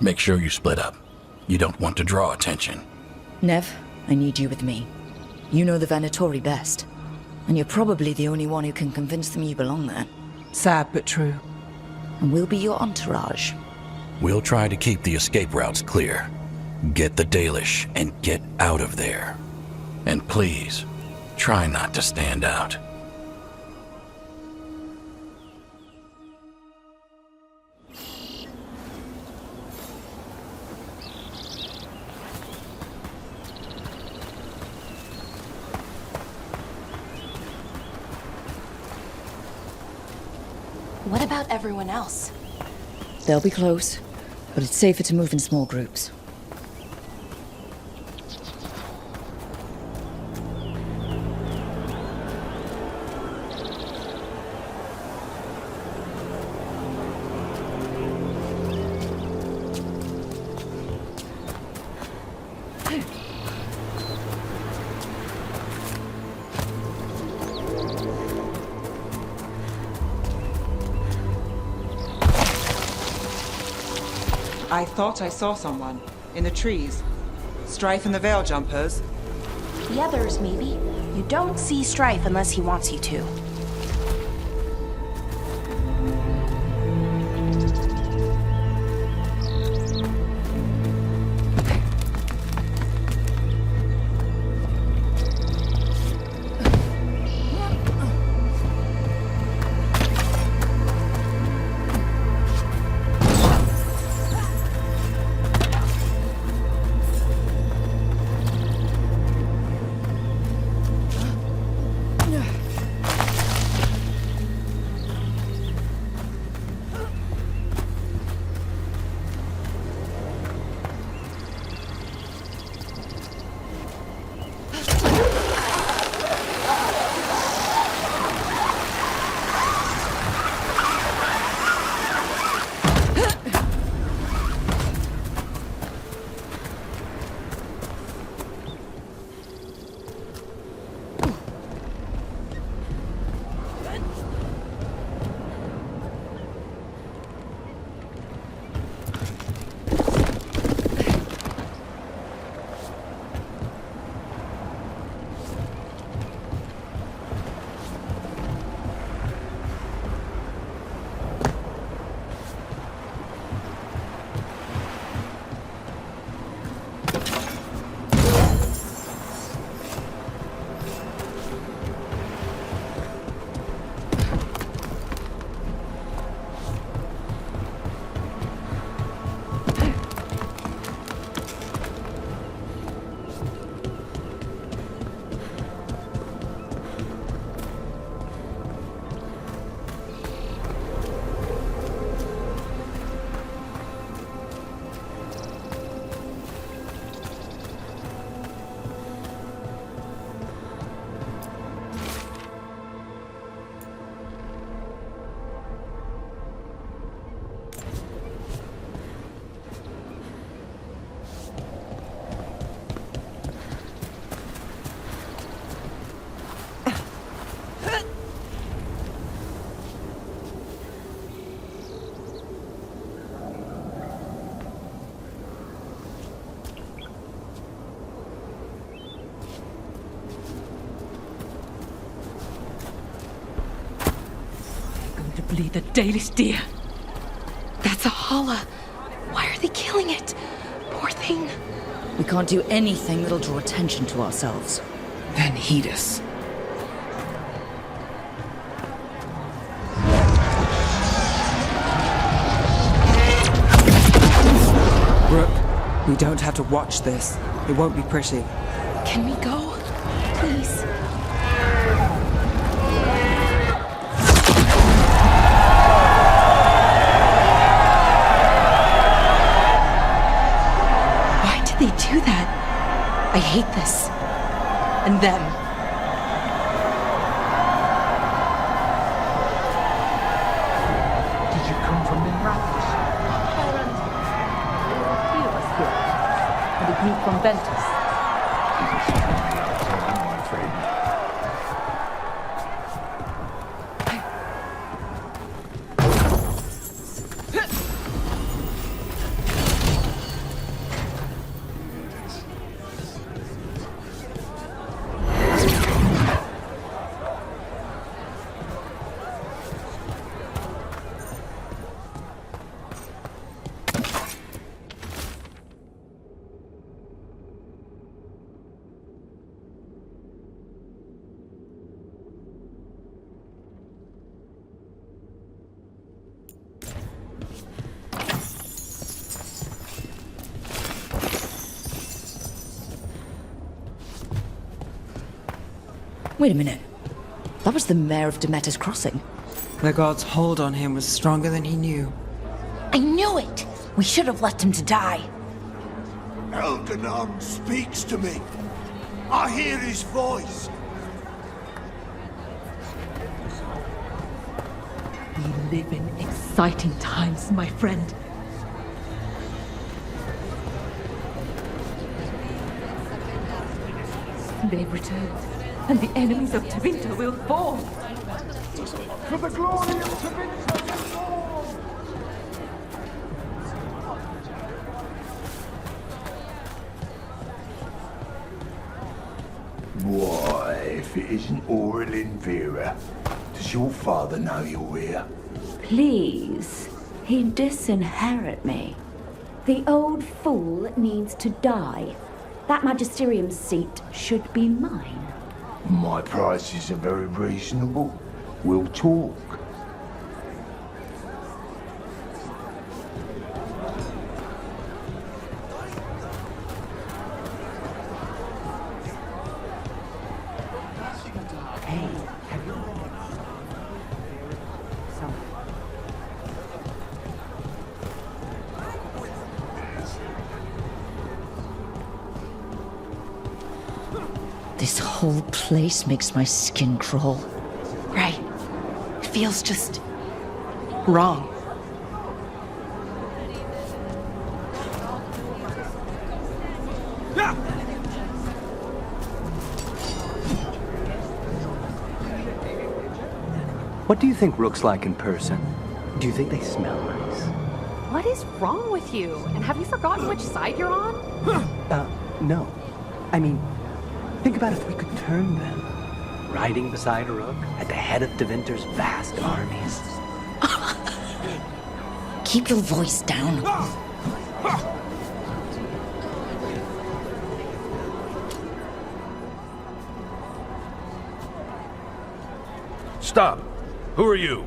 Make sure you split up. You don't want to draw attention. Nev, I need you with me. You know the Venatori best. And you're probably the only one who can convince them you belong there. Sad but true. And we'll be your entourage. We'll try to keep the escape routes clear. Get the Dalish and get out of there. And please, try not to stand out. What about everyone else? They'll be close, but it's safer to move in small groups. I thought I saw someone. In the trees. Strife and the Veil Jumpers. The others, maybe. You don't see Strife unless he wants you to. Probably the Dalish deer. That's a holla. Why are they killing it? Poor thing. We can't do anything that'll draw attention to ourselves. Then heed us. Brooke, we don't have to watch this. It won't be pretty. Can we go? Please. They do that. I hate this. And them. Did you come from the Rapids? Few of us here. And a group from Ventus. I'm afraid. Wait a minute. That was the mayor of Demeter's Crossing. The god's hold on him was stronger than he knew. I knew it! We should have left him to die. Elganon speaks to me. I hear his voice. We live in exciting times, my friend. They've returned, and the enemies of Tevinter will fall. For the glory of Tevinter! Why, if it isn't Aurelin Vera, does your father know you're here? Please, he disinherit me. The old fool needs to die. That magisterium seat should be mine. My prices are very reasonable. We'll talk. This whole place makes my skin crawl. Right. It feels just wrong. What do you think Rook's like in person? Do you think they smell nice? What is wrong with you? And have you forgotten which side you're on? No. I mean, think about if we could turn them. Riding beside Rook at the head of Tevinter's vast armies. Keep your voice down. Stop! Who are you?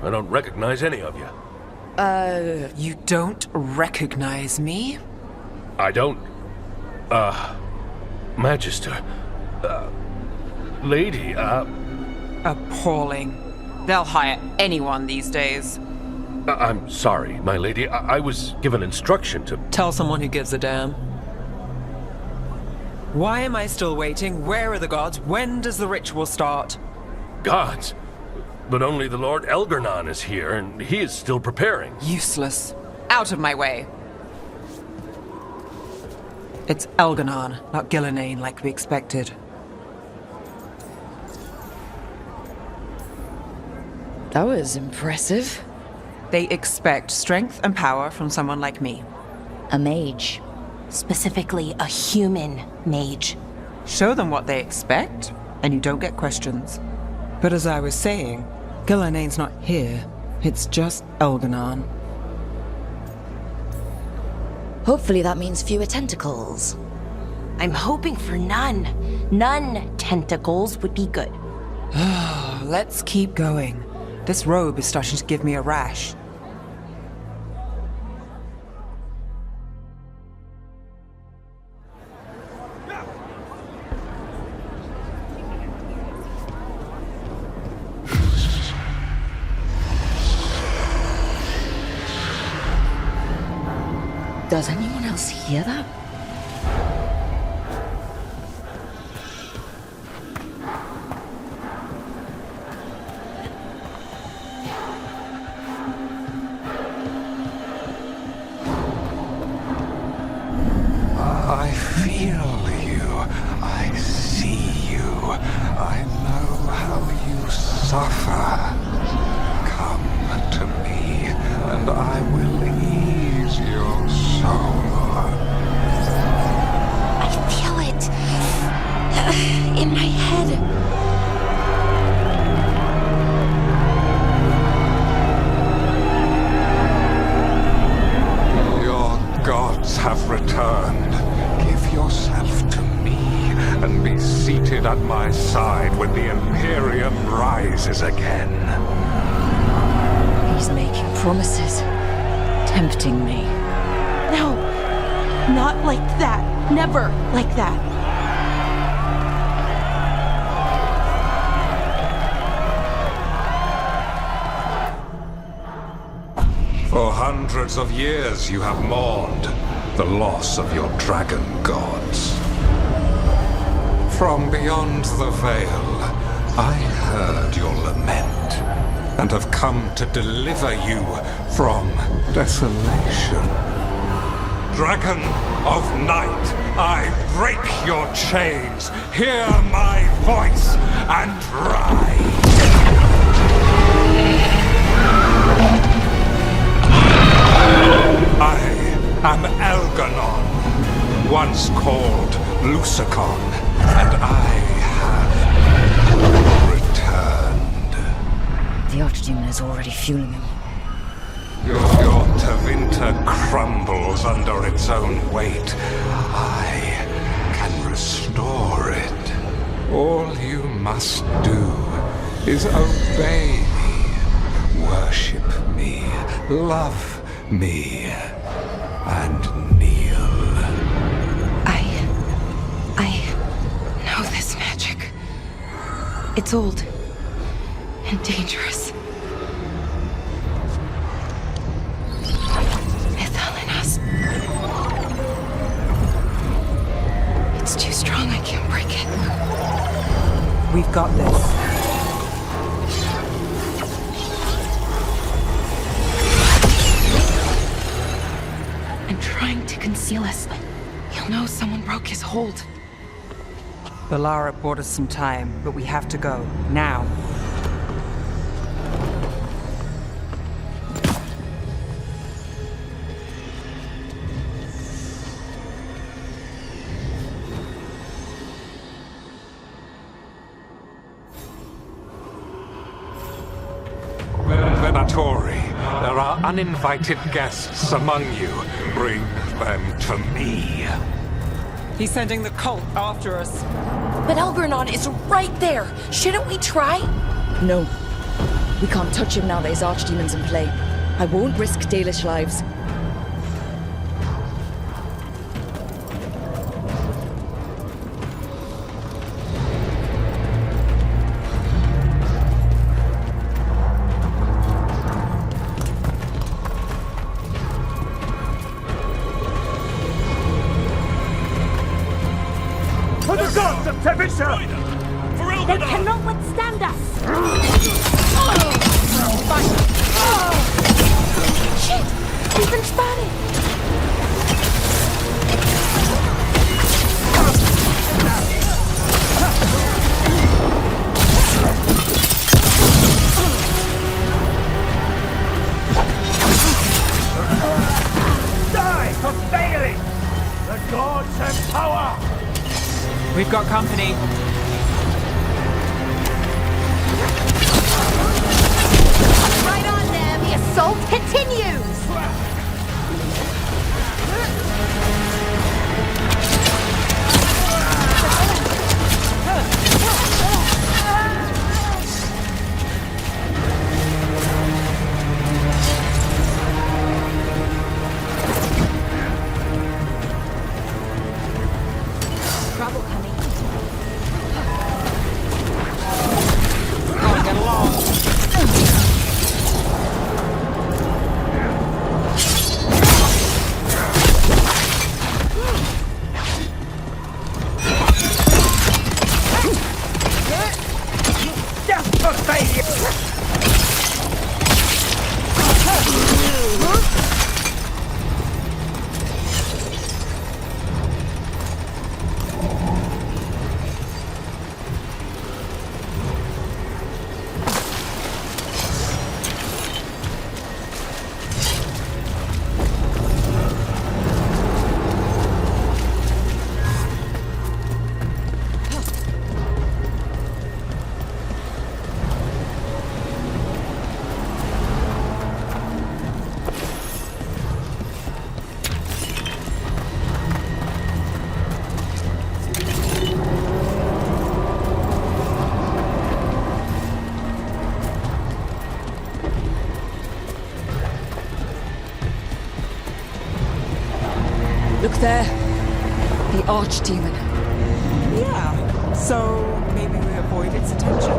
I don't recognize any of you. You don't recognize me? I don't... Magister... Lady, Appalling. They'll hire anyone these days. I'm sorry, my lady. I was given instruction to... Tell someone who gives a damn. Why am I still waiting? Where are the gods? When does the ritual start? Gods? But only the Lord Elganon is here, and he is still preparing. Useless. Out of my way. It's Elganon, not Gillenane like we expected. That was impressive. They expect strength and power from someone like me. A mage. Specifically, a human mage. Show them what they expect, and you don't get questions. But as I was saying, Gillenane's not here. It's just Elganon. Hopefully that means fewer tentacles. I'm hoping for none. None tentacles would be good. Let's keep going. This robe is starting to give me a rash. Does anyone else hear that? I feel you. I see you. I know how you suffer. Come to me, and I will ease your soul. I feel it. In my head. Your gods have returned. Give yourself to me, and be seated at my side when the Imperium rises again. He's making promises. Tempting me. No. Not like that. Never like that. For hundreds of years you have mourned the loss of your dragon gods. From beyond the veil, I heard your lament, and have come to deliver you from desolation. Dragon of night, I break your chains, hear my voice, and ride! I am Elganon, once called Lucicon, and I have returned. The Archdemon is already fueling him. Your Tevinter crumbles under its own weight. I can restore it. All you must do is obey me, worship me, love me, and kneel. I know this magic. It's old and dangerous. It's too strong, I can't break it. We've got this. I'm trying to conceal us. He'll know someone broke his hold. Balara bought us some time, but we have to go. Now. Venatori, there are uninvited guests among you. Bring them to me. He's sending the cult after us. But Elgarnon is right there. Shouldn't we try? No. We can't touch him now that his Archdemon's in play. I won't risk Dalish lives. For the gods of Tevisha! They cannot withstand us! Shit! We've been spotted! Die for failing! The gods have power! We've got company. Right on there, the assault continues! Trouble coming. Get along. Death for failure! Look there. The Archdemon. Yeah. So maybe we avoid its attention.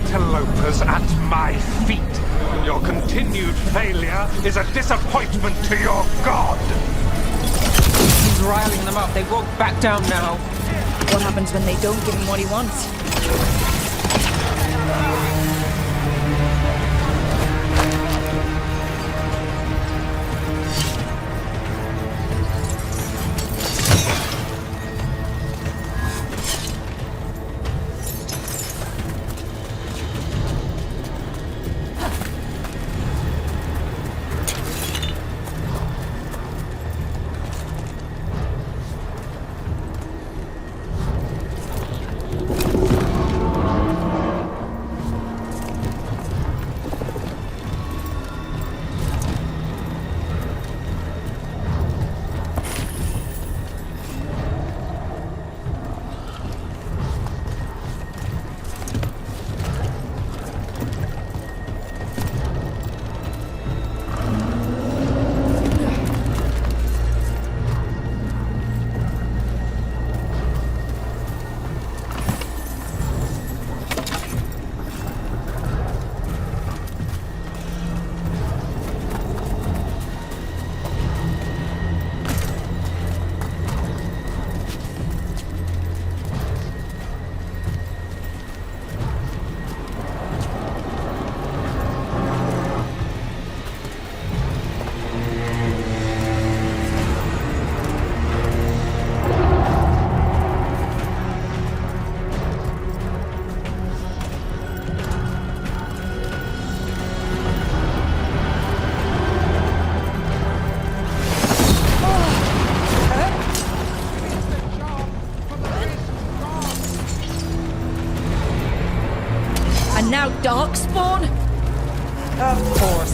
interlopers at my feet. Your continued failure is a disappointment to your god. He's riling them up. They won't back down now. What happens when they don't give him what he wants? Now Darkspawn? Of course.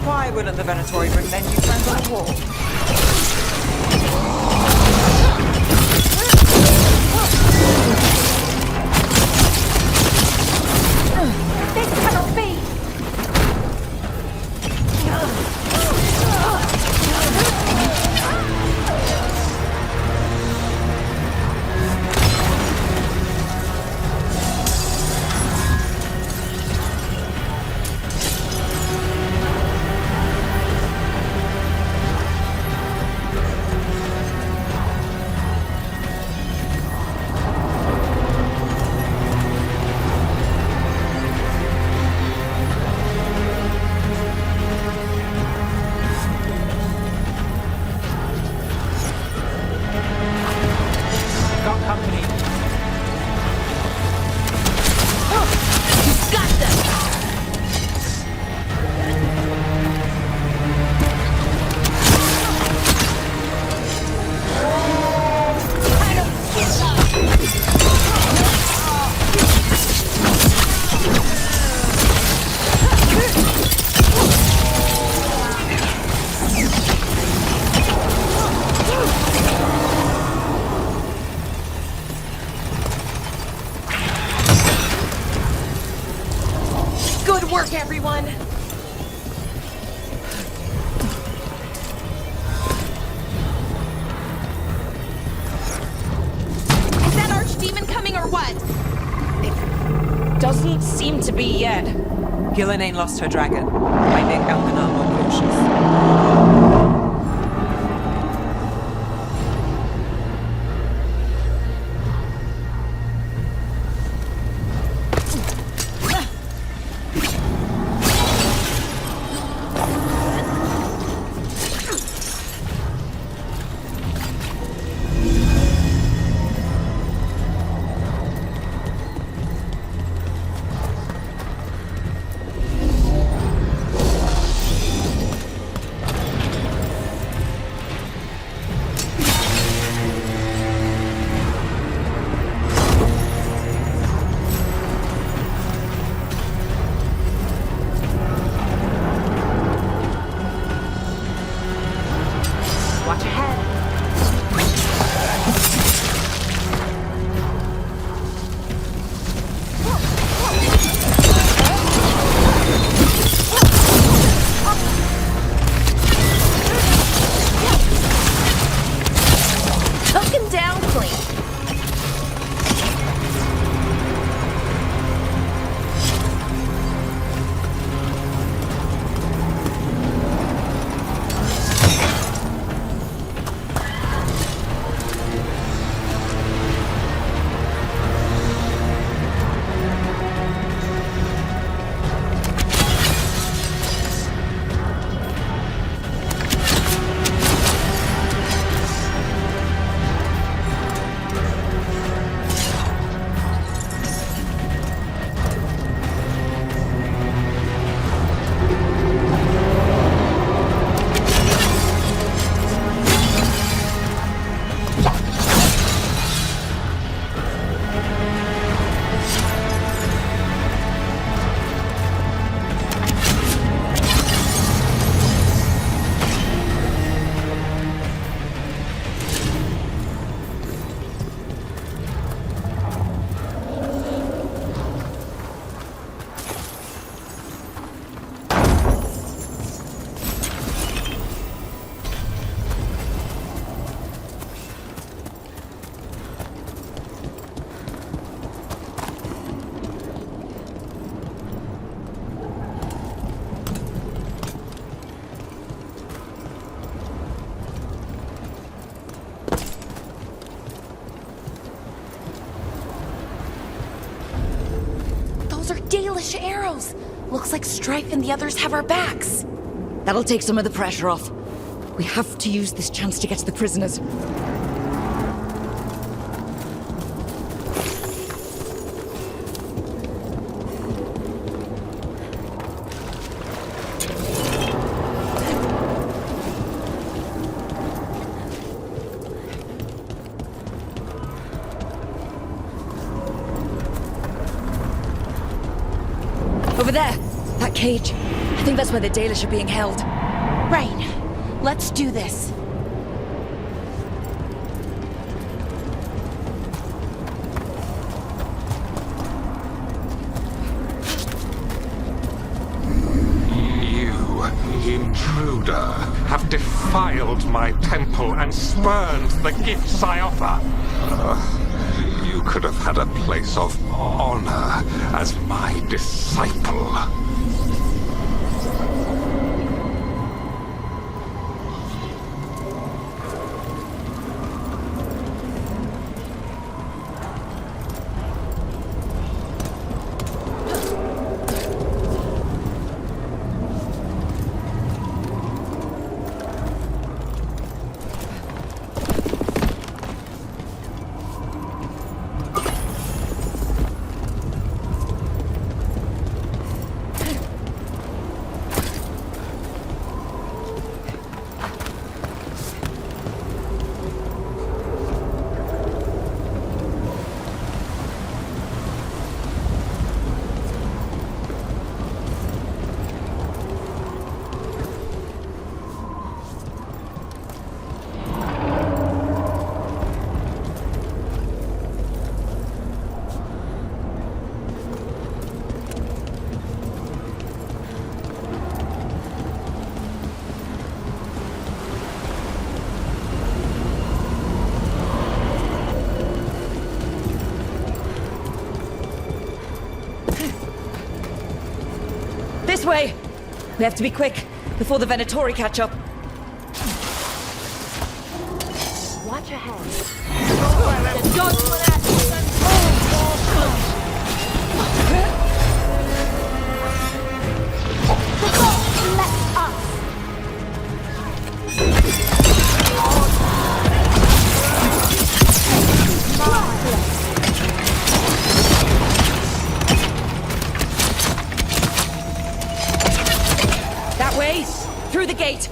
Why wouldn't the Venatori bring their new friends on the wall? This cannot be! Good work, everyone! Is that archdemon coming or what? It doesn't seem to be yet. Gillenane lost her dragon. I make Elganar more cautious. Dalish arrows. Looks like Strife and the others have our backs. That'll take some of the pressure off. We have to use this chance to get to the prisoners. Over there! That cage. I think that's where the Dalish are being held. Right. Let's do this. You, intruder, have defiled my temple and spurned the gifts I offer. You could have had a place of honor as my disciple. This way! We have to be quick, before the Venatori catch up. Watch your head. That way! Through the gate!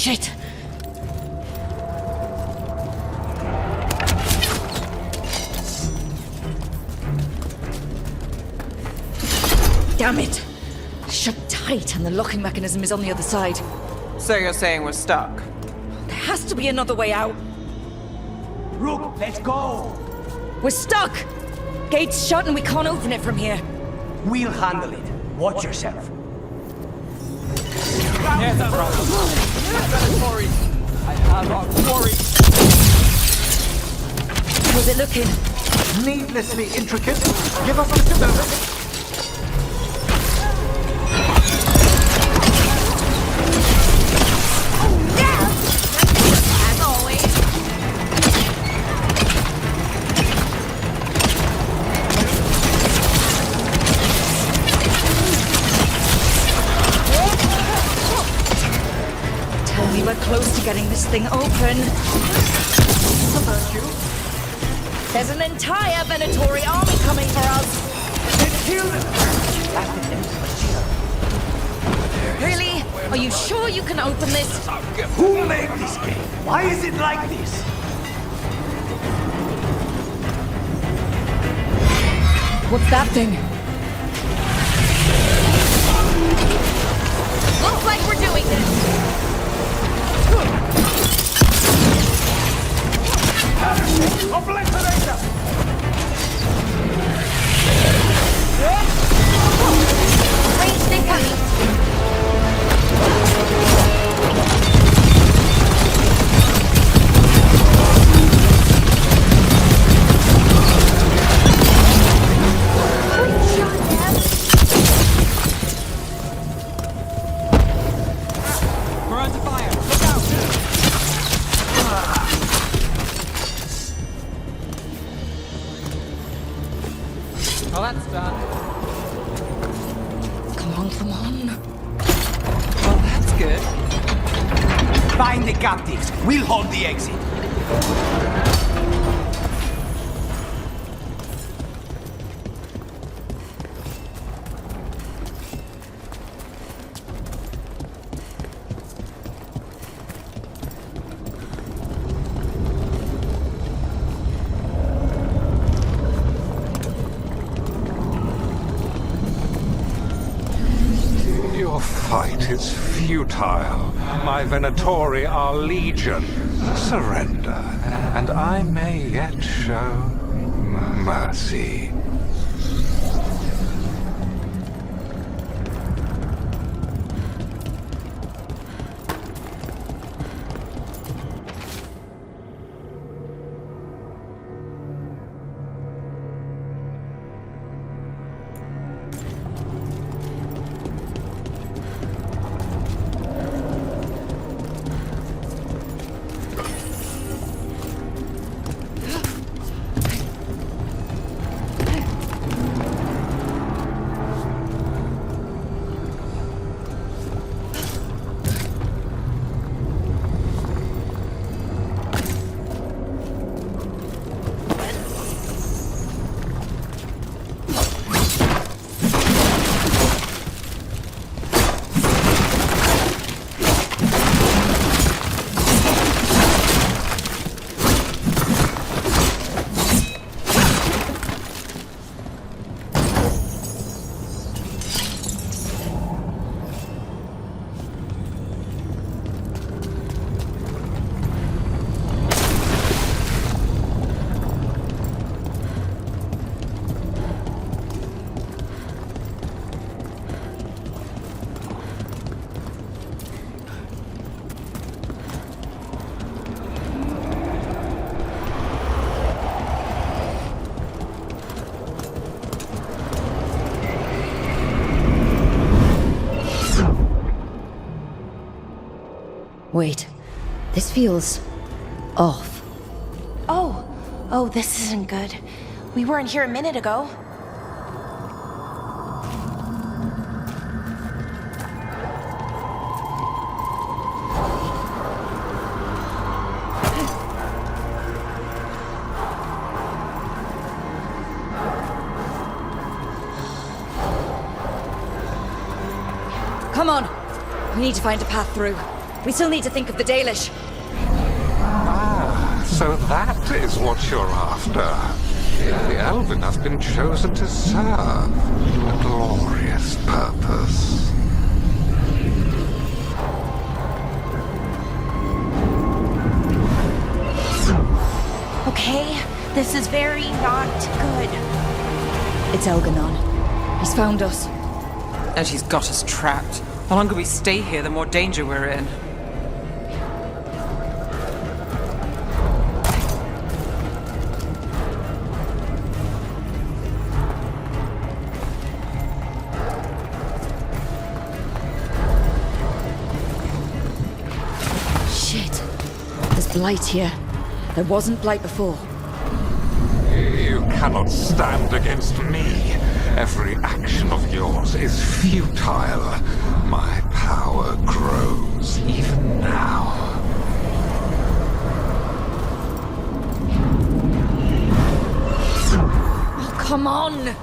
Shit! Damn it! Shut tight and the locking mechanism is on the other side. So you're saying we're stuck? There has to be another way out. Rook, let's go! We're stuck! Gate's shut and we can't open it from here. We'll handle it. Watch yourself. Yes, I'm right. I have a quarry. How's it looking? Needlessly intricate. Give us just a moment. As always. Tell me we're close to getting this thing open. About you. There's an entire Venatori army coming for us. Let's kill them! That's the Really? Are you sure you can open this? Who made this game? Why is it like this? What's that thing? Looks like we're doing this. Obliterator! Find the captives. We'll hold the exit. Your fight is futile. My Venatori are legion. Surrender, and I may yet show mercy. Wait, this feels off. Oh, this isn't good. We weren't here a minute ago. Come on! We need to find a path through. We still need to think of the Dalish. Ah, so that is what you're after. The Elven has been chosen to serve a glorious purpose. Okay, this is very not good. It's Elganon. He's found us. And he's got us trapped. The longer we stay here, the more danger we're in. Shit. There's blight here. There wasn't blight before. You cannot stand against me. Every action of yours is futile. My power grows even now. Oh, come on!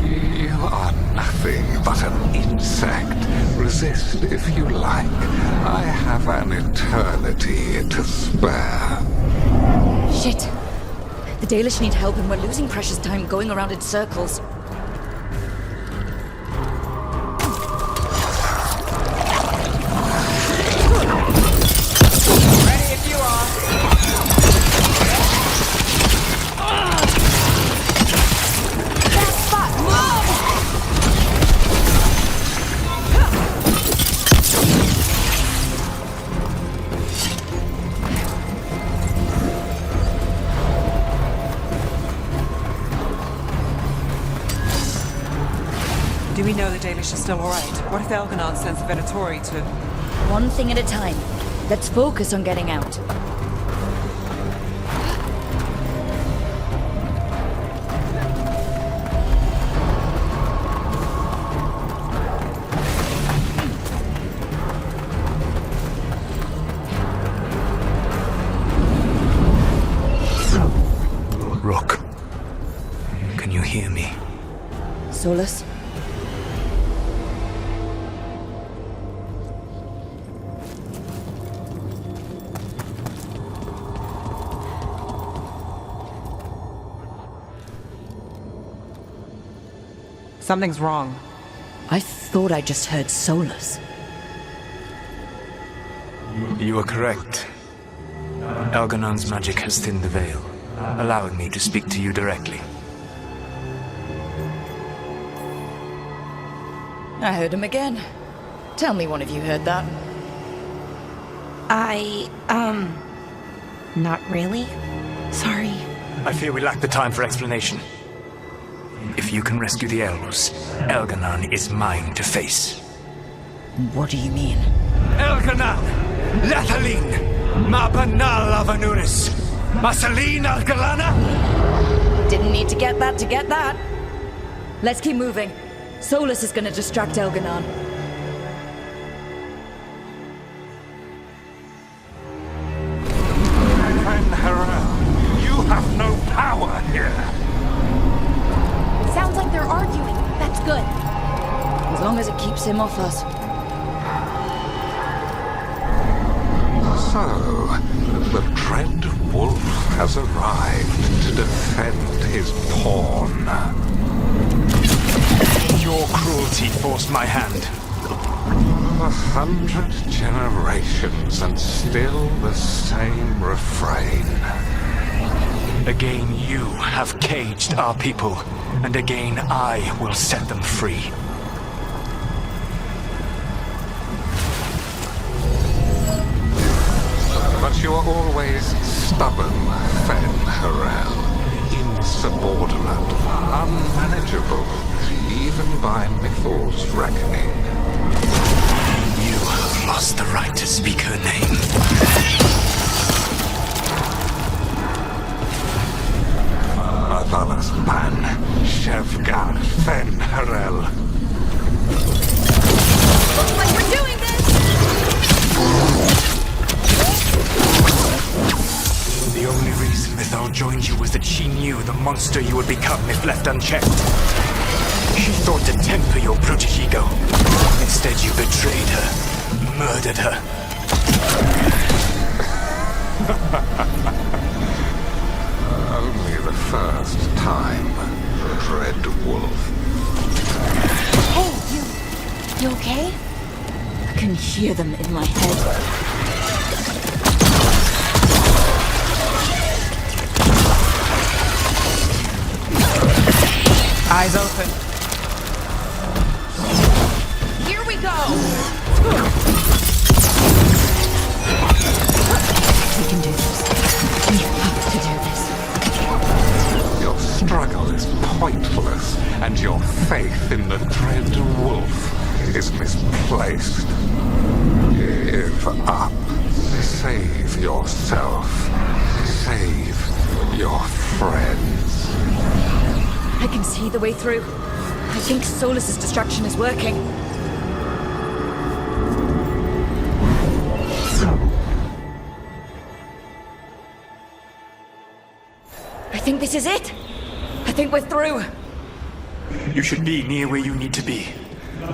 You are nothing but an insect. Resist if you like. I have an eternity to spare. Shit. The Dalish need help and we're losing precious time going around in circles. Ready if you are. Do we know the Dalish are still alright? What if Elganon sends the Venatori to... One thing at a time. Let's focus on getting out. Solus. Something's wrong. I thought I just heard Solus. You are correct. Algernon's magic has thinned the veil, allowing me to speak to you directly. I heard him again. Tell me one of you heard that. Not really. Sorry. I fear we lack the time for explanation. If you can rescue the elves, Elgernon is mine to face. What do you mean? Elgernon! Lathaline! Ma banal avanuris! Masaline Algalana! Didn't need to get that. Let's keep moving. Solus is gonna distract Elgernon. You have no power here. Sounds like they're arguing. That's good. As long as it keeps him off us. So, the Dread Wolf has arrived to defend his pawn. Your cruelty forced my hand. 100 generations and still the same refrain. Again, you have caged our people, and again I will set them free. But you are always stubborn, Fen'Harel. Insubordinate, unmanageable, even by Mythal's reckoning. You have lost the right to speak her name. Athalas Pan, Shevgar Fen'Harel. Looks like we're doing this! The only reason Mythal joined you was that she knew the monster you would become if left unchecked. She thought to temper your brutish ego. Instead, you betrayed her, murdered her. Only the first time, Dread Wolf. Hey, you okay? I can hear them in my head. Eyes open. Here we go! We can do this. We have to do this. Your struggle is pointless, and your faith in the Dread Wolf is misplaced. Give up. Save yourself. Save your friends. I can see the way through. I think Solus's distraction is working. I think this is it. I think we're through. You should be near where you need to be.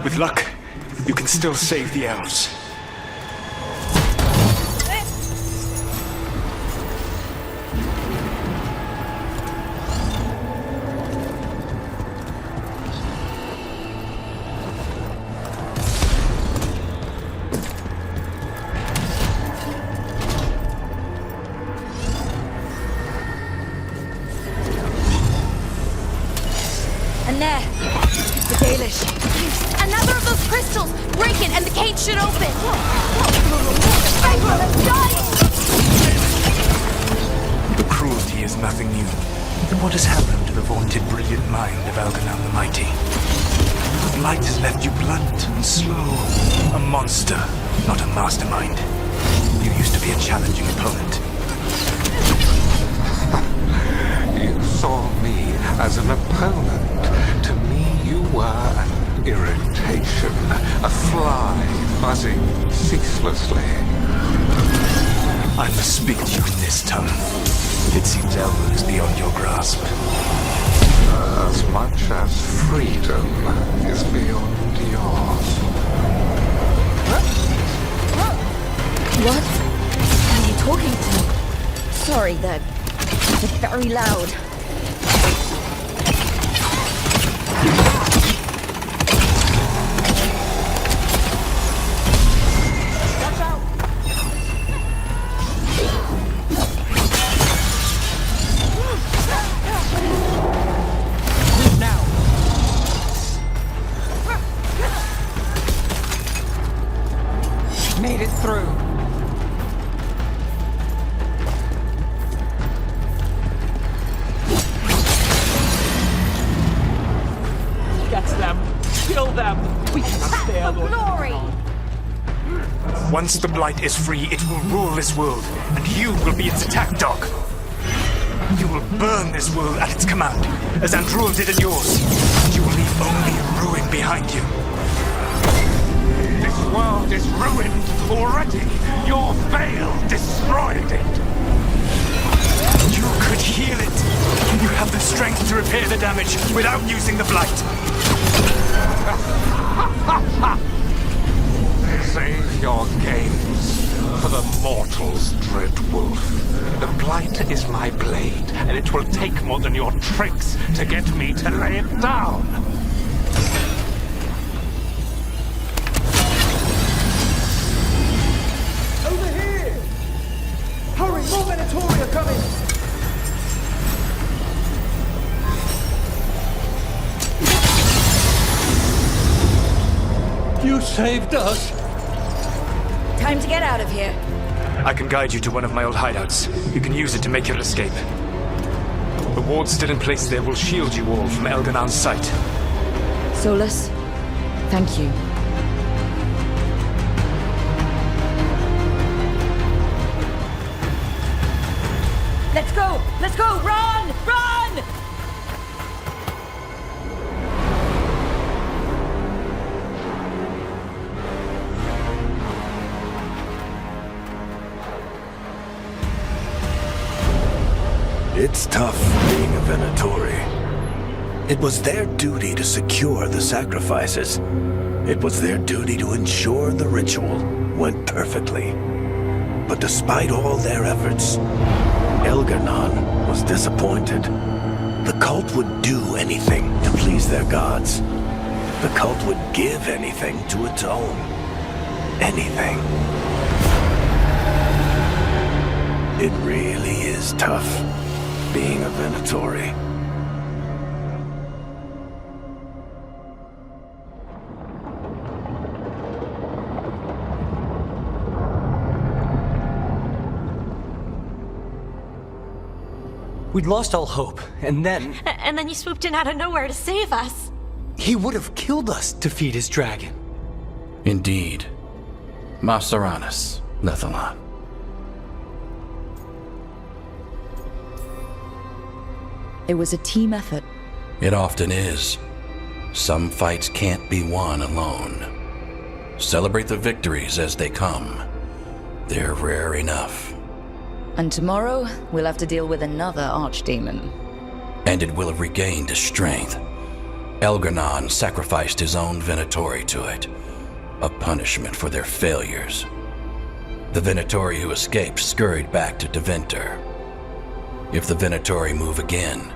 With luck, you can still save the elves. And there, the Dalish. Another of those crystals! Break it and the cage should open! The cruelty is nothing new. What has happened to the vaunted brilliant mind of Algernon the Mighty? Light has left you blunt and slow. A monster, not a mastermind. You used to be a challenging opponent. You saw me as an opponent. To me, you were an irritation, a fly buzzing ceaselessly. I must speak to you in this tongue. It seems Elwood is beyond your grasp. as much as freedom is beyond yours. What are you talking to? Sorry, they're very loud. Made it through. Get them! Kill them! We cannot stay For glory! Once the Blight is free, it will rule this world, and you will be its attack dog. You will burn this world at its command, as Andrul did in yours. You will leave only ruin behind you. This world is ruined already. Your veil destroyed it. You could heal it. You have the strength to repair the damage without using the Blight. Save your games for the mortals, Dread Wolf. The Blight is my blade, and it will take more than your tricks to get me to lay it down. Over here! Hurry, more Venatori are coming! You saved us. Time to get out of here. I can guide you to one of my old hideouts. You can use it to make your escape. The wards still in place there will shield you all from Elganon's sight. Solus, thank you. Let's go! Let's go! Run! Run! It's tough being a Venatori. It was their duty to secure the sacrifices. It was their duty to ensure the ritual went perfectly. But despite all their efforts, Elgar'nan was disappointed. The cult would do anything to please their gods. The cult would give anything to atone. Anything. It really is tough being a Venatori. We'd lost all hope, and then... And then you swooped in out of nowhere to save us. He would have killed us to feed his dragon. Indeed. Masteranus, Lethalon. It was a team effort. It often is. Some fights can't be won alone. Celebrate the victories as they come. They're rare enough. And tomorrow, we'll have to deal with another archdemon. And it will have regained its strength. Elgar'nan sacrificed his own Venatori to it. A punishment for their failures. The Venatori who escaped scurried back to Deventer. If the Venatori move again,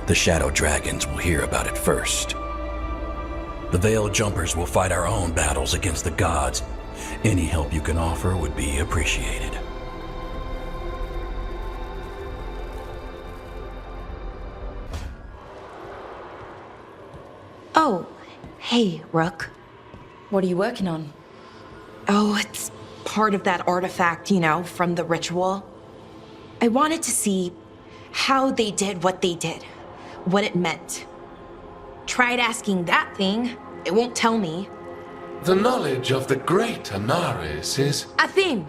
the Shadow Dragons will hear about it first. The Veil Jumpers will fight our own battles against the gods. Any help you can offer would be appreciated. Oh, hey, Rook. What are you working on? Oh, it's part of that artifact, you know, from the ritual. I wanted to see how they did what they did, what it meant. Tried asking that thing, it won't tell me. The knowledge of the great Anaris is... A theme!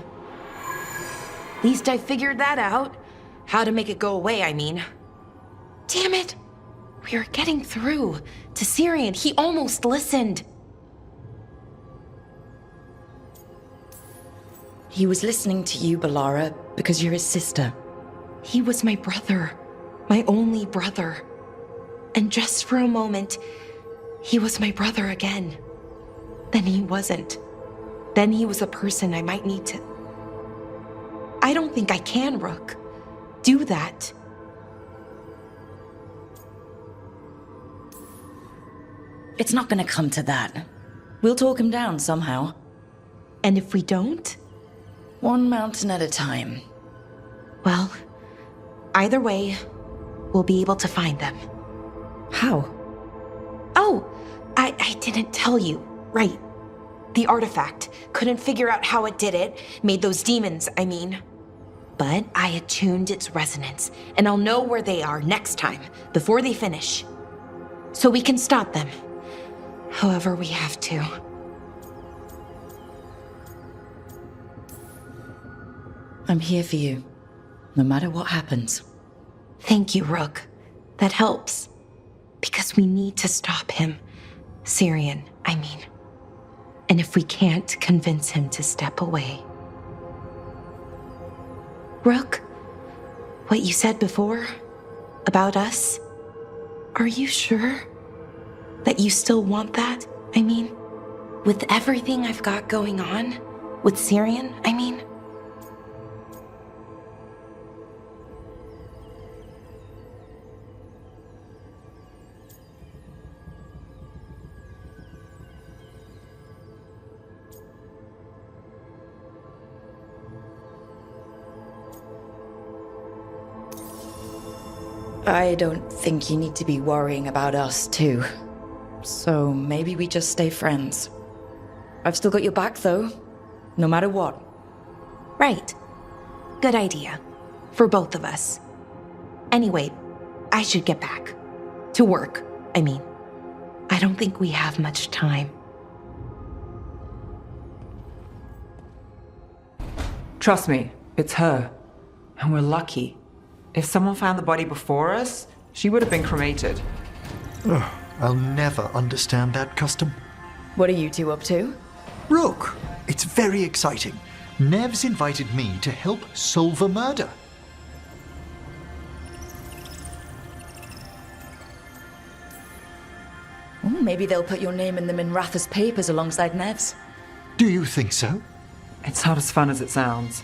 At least I figured that out. How to make it go away, I mean. Damn it! We were getting through to Syrian. He almost listened. He was listening to you, Balara, because you're his sister. He was my brother. My only brother. And just for a moment, he was my brother again. Then he wasn't. Then he was a person I might need to... I don't think I can, Rook. Do that. It's not gonna come to that. We'll talk him down somehow. And if we don't? One mountain at a time. Well, either way, we'll be able to find them. How? Oh, I didn't tell you. Right. The artifact. Couldn't figure out how it did it. Made those demons, I mean. But I attuned its resonance, and I'll know where they are next time, before they finish. So we can stop them. However we have to. I'm here for you, no matter what happens. Thank you, Rook. That helps. Because we need to stop him. Syrian, I mean. And if we can't convince him to step away... Rook, what you said before about us, are you sure that you still want that? I mean, with everything I've got going on, with Syrian, I mean. I don't think you need to be worrying about us, too. So maybe we just stay friends. I've still got your back, though. No matter what. Right. Good idea. For both of us. Anyway, I should get back. To work, I mean. I don't think we have much time. Trust me, it's her. And we're lucky. If someone found the body before us, she would have been cremated. Ugh, I'll never understand that custom. What are you two up to? Rook, it's very exciting. Nev's invited me to help solve a murder. Well, maybe they'll put your name in the Minratha's papers alongside Nev's. Do you think so? It's not as fun as it sounds.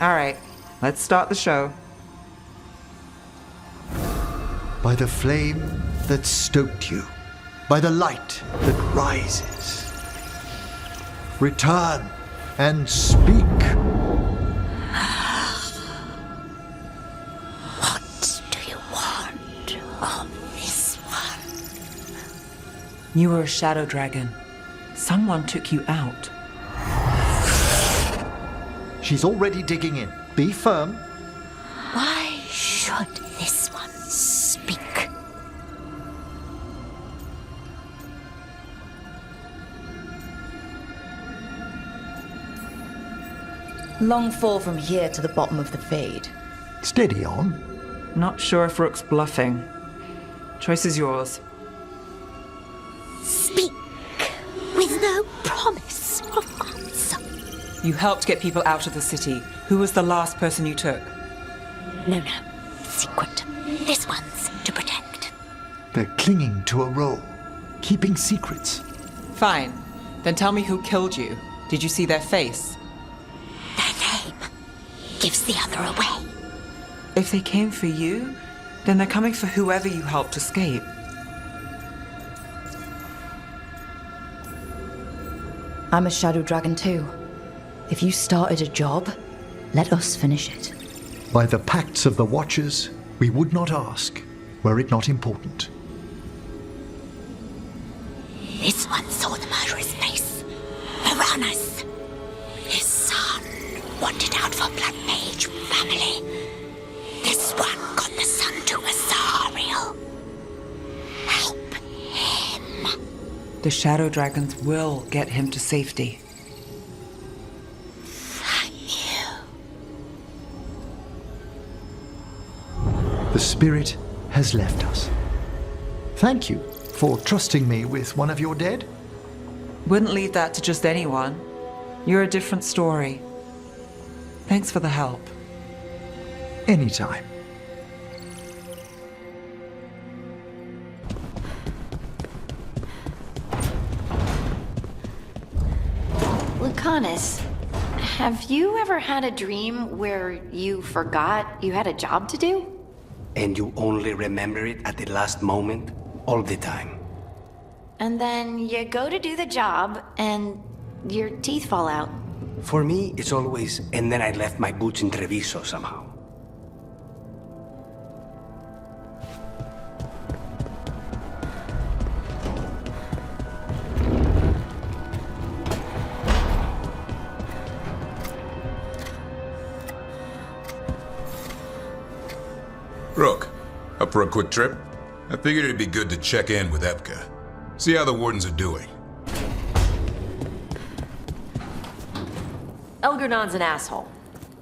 All right, let's start the show. By the flame that stoked you, by the light that rises. Return and speak. What do you want of this one? You were a shadow dragon. Someone took you out. She's already digging in. Be firm. Why should this one speak? Long fall from here to the bottom of the Fade. Steady on. Not sure if Rook's bluffing. Choice is yours. Speak with no promise of answer. You helped get people out of the city. Who was the last person you took? No. Secret. This one's to protect. They're clinging to a role, keeping secrets. Fine. Then tell me who killed you. Did you see their face? Their name gives the other away. If they came for you, then they're coming for whoever you helped escape. I'm a shadow dragon too. If you started a job, let us finish it. By the pacts of the Watchers, we would not ask, were it not important. This one saw the murderer's face. Piranhas. His son wanted out for Blood Mage family. This one got the son to Azariel. Help him. The shadow dragons will get him to safety. The spirit has left us. Thank you for trusting me with one of your dead. Wouldn't leave that to just anyone. You're a different story. Thanks for the help. Anytime. Lucanus, have you ever had a dream where you forgot you had a job to do? And you only remember it at the last moment, all the time. And then you go to do the job, and your teeth fall out. For me, it's always, and then I left my boots in Treviso somehow. Rook, up for a quick trip? I figured it'd be good to check in with Epka. See how the wardens are doing. Elgernon's an asshole.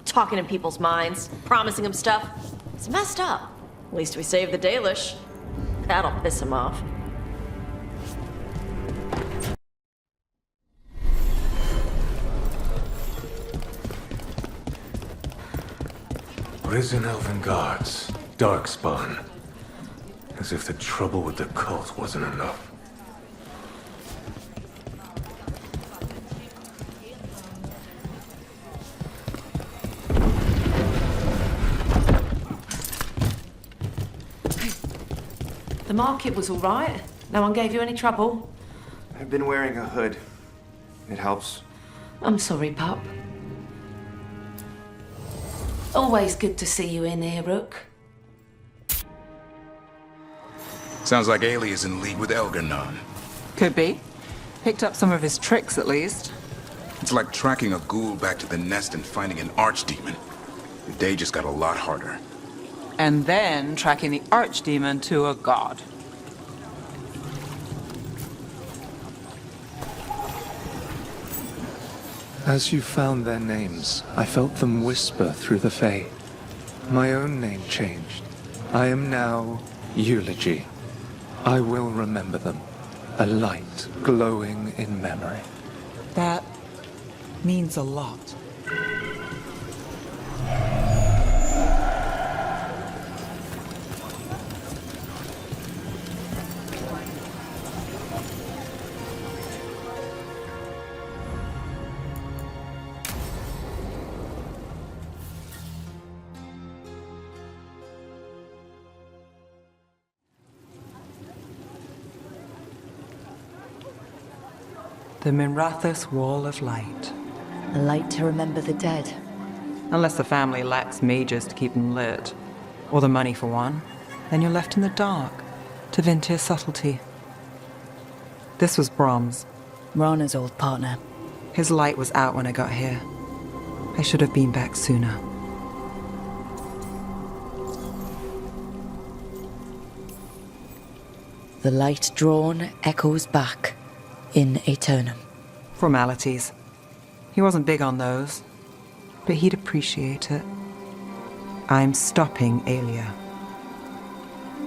Talking in people's minds, promising them stuff. It's messed up. At least we saved the Dalish. That'll piss him off. Risen elven guards, darkspawn. As if the trouble with the cult wasn't enough. The market was all right. No one gave you any trouble. I've been wearing a hood. It helps. I'm sorry, pup. Always good to see you in here, Rook. Sounds like Ailey is in league with Elgernon. Could be. Picked up some of his tricks, at least. It's like tracking a ghoul back to the nest and finding an archdemon. The day just got a lot harder. And then tracking the archdemon to a god. As you found their names, I felt them whisper through the Fae. My own name changed. I am now Eulogy. I will remember them. A light glowing in memory. That means a lot. The Minrathous Wall of Light. A light to remember the dead. Unless the family lacks mages to keep them lit, or the money for one, then you're left in the dark to Vintir's subtlety. This was Brahms. Rana's old partner. His light was out when I got here. I should have been back sooner. The light drawn echoes back in Aeternum. Formalities. He wasn't big on those, but he'd appreciate it. I'm stopping Aelia.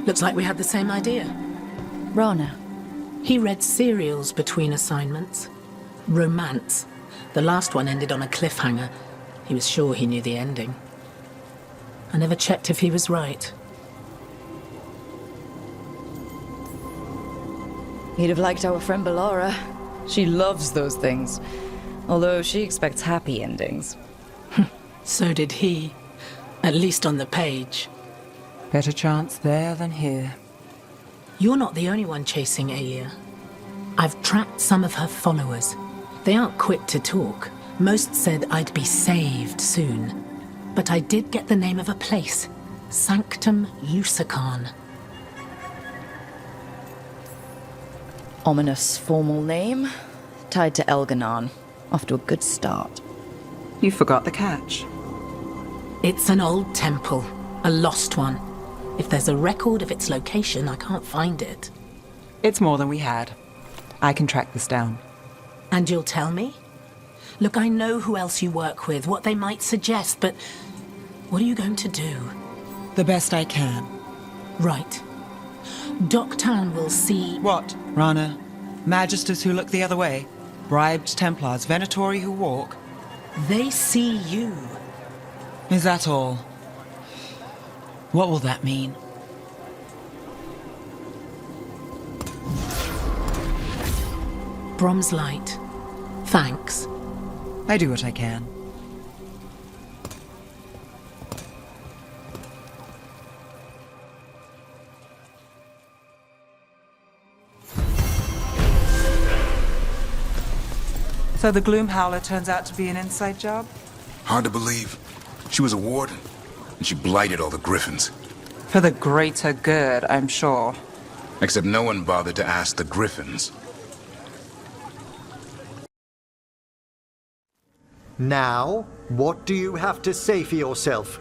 Looks like we had the same idea. Rana. He read serials between assignments. Romance. The last one ended on a cliffhanger. He was sure he knew the ending. I never checked if he was right. He'd have liked our friend Bellara. She loves those things. Although she expects happy endings. So did he. At least on the page. Better chance there than here. You're not the only one chasing Aelia. I've tracked some of her followers. They aren't quick to talk. Most said I'd be saved soon. But I did get the name of a place. Sanctum Lucican. Ominous formal name. Tied to Elgernon. Off to a good start. You forgot the catch. It's an old temple. A lost one. If there's a record of its location, I can't find it. It's more than we had. I can track this down. And you'll tell me? Look, I know who else you work with, what they might suggest, but what are you going to do? The best I can. Right. Docktown will see... What, Rana? Magisters who look the other way? Bribed Templars, Venatori who walk? They see you. Is that all? What will that mean? Brom's light. Thanks. I do what I can. So the Gloom Howler turns out to be an inside job? Hard to believe. She was a warden, and she blighted all the Griffins. For the greater good, I'm sure. Except no one bothered to ask the Griffins. Now, what do you have to say for yourself?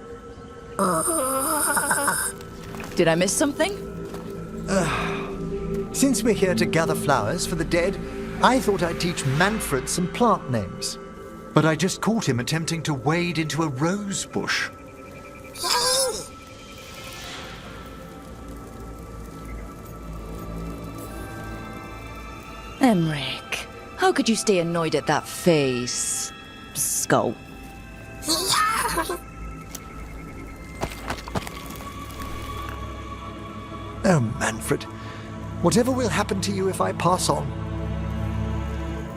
Did I miss something? Since we're here to gather flowers for the dead, I thought I'd teach Manfred some plant names. But I just caught him attempting to wade into a rose bush. Emmerich, how could you stay annoyed at that face? Skull. Oh, Manfred. Whatever will happen to you if I pass on?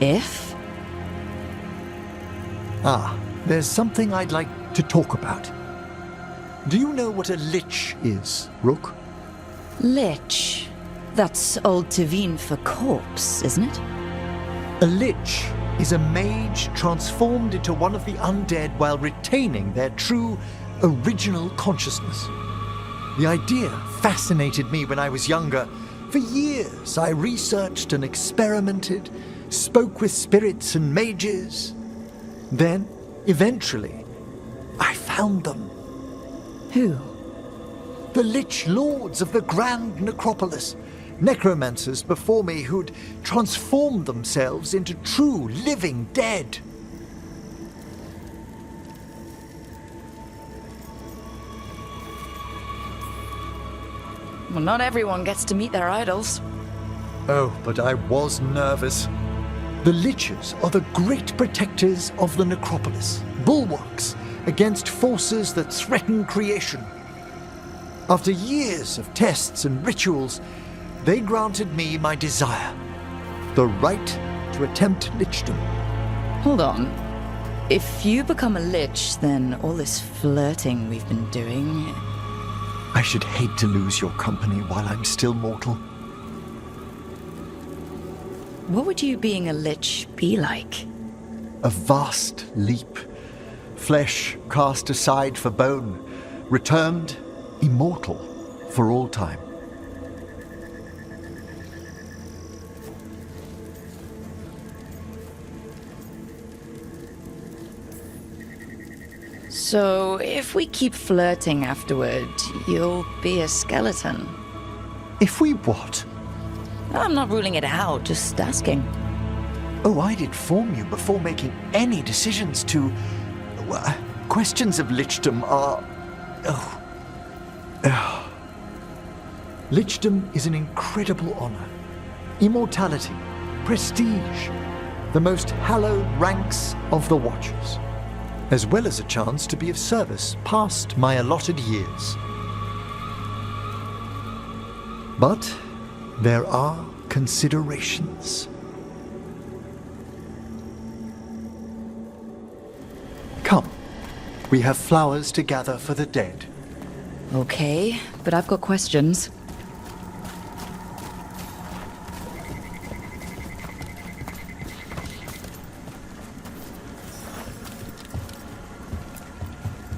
If? There's something I'd like to talk about. Do you know what a lich is, Rook? Lich. That's Old Teveen for corpse, isn't it? A lich is a mage transformed into one of the undead while retaining their true, original consciousness. The idea fascinated me when I was younger. For years, I researched and experimented, spoke with spirits and mages. Then, eventually, I found them. Who? The Lich Lords of the Grand Necropolis. Necromancers before me who'd transformed themselves into true living dead. Well, not everyone gets to meet their idols. Oh, but I was nervous. The Liches are the great protectors of the necropolis, bulwarks against forces that threaten creation. After years of tests and rituals, they granted me my desire, the right to attempt lichdom. Hold on. If you become a lich, then all this flirting we've been doing... I should hate to lose your company while I'm still mortal. What would you being a lich be like? A vast leap. Flesh cast aside for bone, returned immortal for all time. So, if we keep flirting afterward, you'll be a skeleton. If we what? I'm not ruling it out, just asking. Oh, I'd inform you before making any decisions to... questions of lichdom are... Lichdom is an incredible honor. Immortality, prestige, the most hallowed ranks of the Watchers, as well as a chance to be of service past my allotted years. But there are considerations. Come, we have flowers to gather for the dead. Okay, but I've got questions.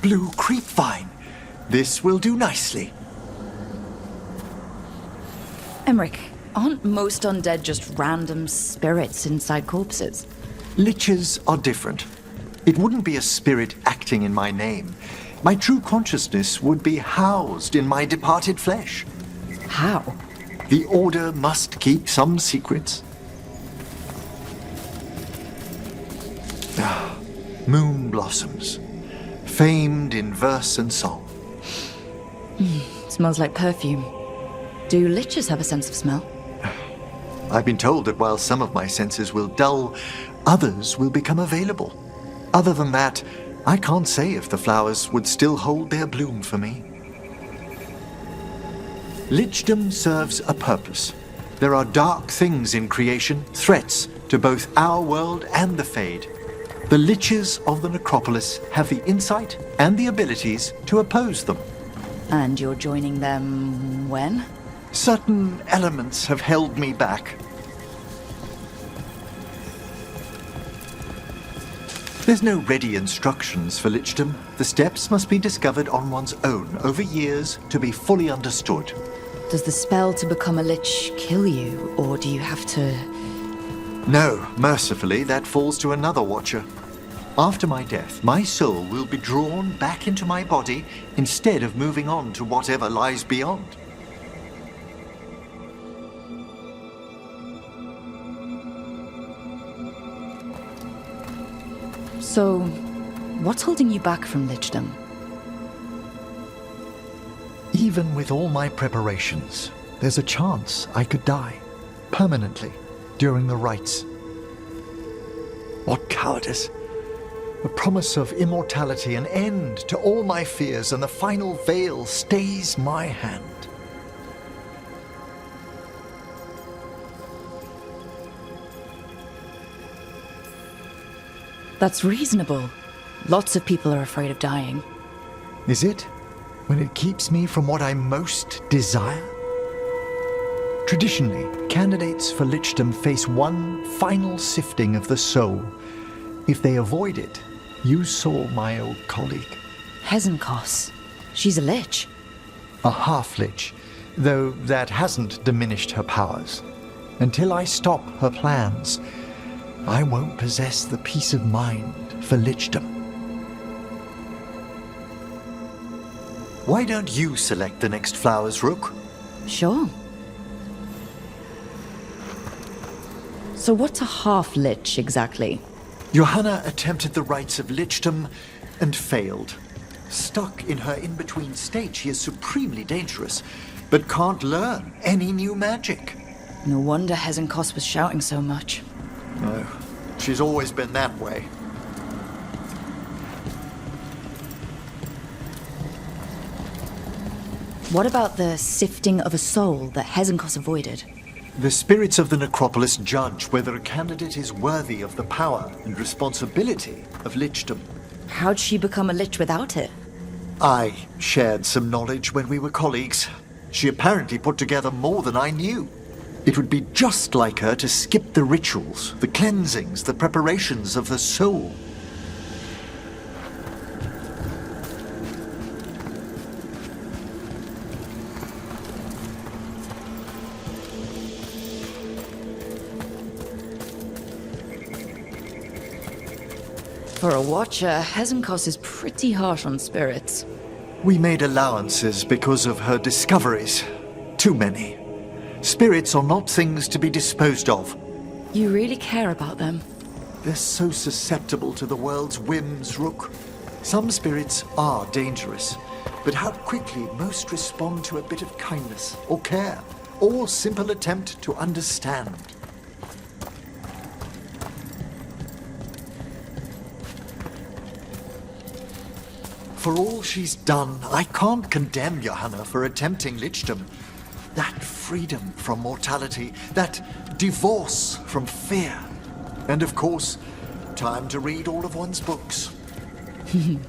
Blue creepvine. This will do nicely. Emmerich, aren't most undead just random spirits inside corpses? Liches are different. It wouldn't be a spirit acting in my name. My true consciousness would be housed in my departed flesh. How? The Order must keep some secrets. Moon blossoms, famed in verse and song. Smells like perfume. Do liches have a sense of smell? I've been told that while some of my senses will dull, others will become available. Other than that, I can't say if the flowers would still hold their bloom for me. Lichdom serves a purpose. There are dark things in creation, threats to both our world and the Fade. The Liches of the Necropolis have the insight and the abilities to oppose them. And you're joining them when? Certain elements have held me back. There's no ready instructions for lichdom. The steps must be discovered on one's own over years to be fully understood. Does the spell to become a lich kill you, or do you have to... No, mercifully, that falls to another watcher. After my death, my soul will be drawn back into my body instead of moving on to whatever lies beyond. So, what's holding you back from lichdom? Even with all my preparations, there's a chance I could die permanently during the rites. What cowardice! The promise of immortality, an end to all my fears, and the final veil stays my hand. That's reasonable. Lots of people are afraid of dying. Is it? When it keeps me from what I most desire? Traditionally, candidates for lichdom face one final sifting of the soul. If they avoid it, you saw my old colleague. Hezenkos. She's a lich. A half-lich, though that hasn't diminished her powers. Until I stop her plans, I won't possess the peace of mind for lichdom. Why don't you select the next flowers, Rook? Sure. So what's a half-lich exactly? Johanna attempted the rites of lichdom and failed. Stuck in her in-between state, she is supremely dangerous, but can't learn any new magic. No wonder Hezenkos was shouting so much. No, she's always been that way. What about the sifting of a soul that Hezenkos avoided? The spirits of the necropolis judge whether a candidate is worthy of the power and responsibility of lichdom. How'd she become a lich without it? I shared some knowledge when we were colleagues. She apparently put together more than I knew. It would be just like her to skip the rituals, the cleansings, the preparations of the soul. For a watcher, Hezenkos is pretty harsh on spirits. We made allowances because of her discoveries. Too many. Spirits are not things to be disposed of. You really care about them? They're so susceptible to the world's whims, Rook. Some spirits are dangerous, but how quickly most respond to a bit of kindness or care, or simple attempt to understand. For all she's done, I can't condemn Johanna for attempting lichdom. That freedom from mortality, that divorce from fear. And of course, time to read all of one's books.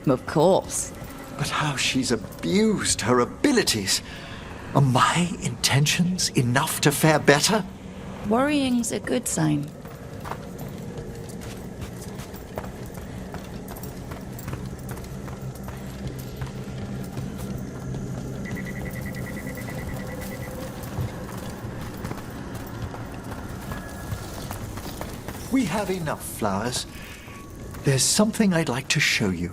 Of course. But how she's abused her abilities. Are my intentions enough to fare better? Worrying's a good sign. We have enough flowers. There's something I'd like to show you.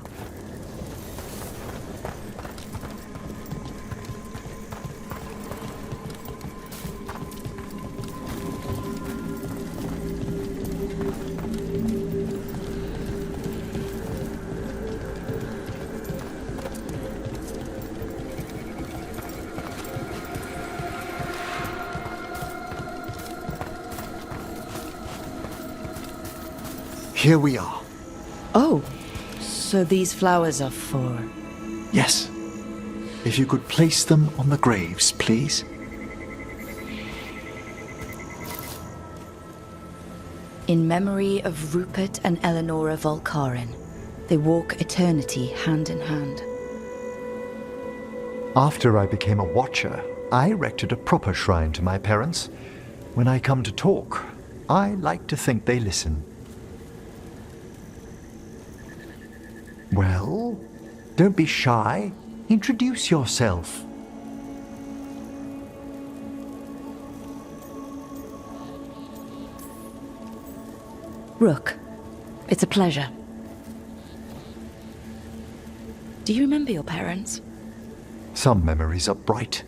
Here we are. Oh, so these flowers are for... Yes. If you could place them on the graves, please. In memory of Rupert and Eleonora Volcarin, they walk eternity hand in hand. After I became a watcher, I erected a proper shrine to my parents. When I come to talk, I like to think they listen. Well, don't be shy. Introduce yourself. Rook, it's a pleasure. Do you remember your parents? Some memories are bright.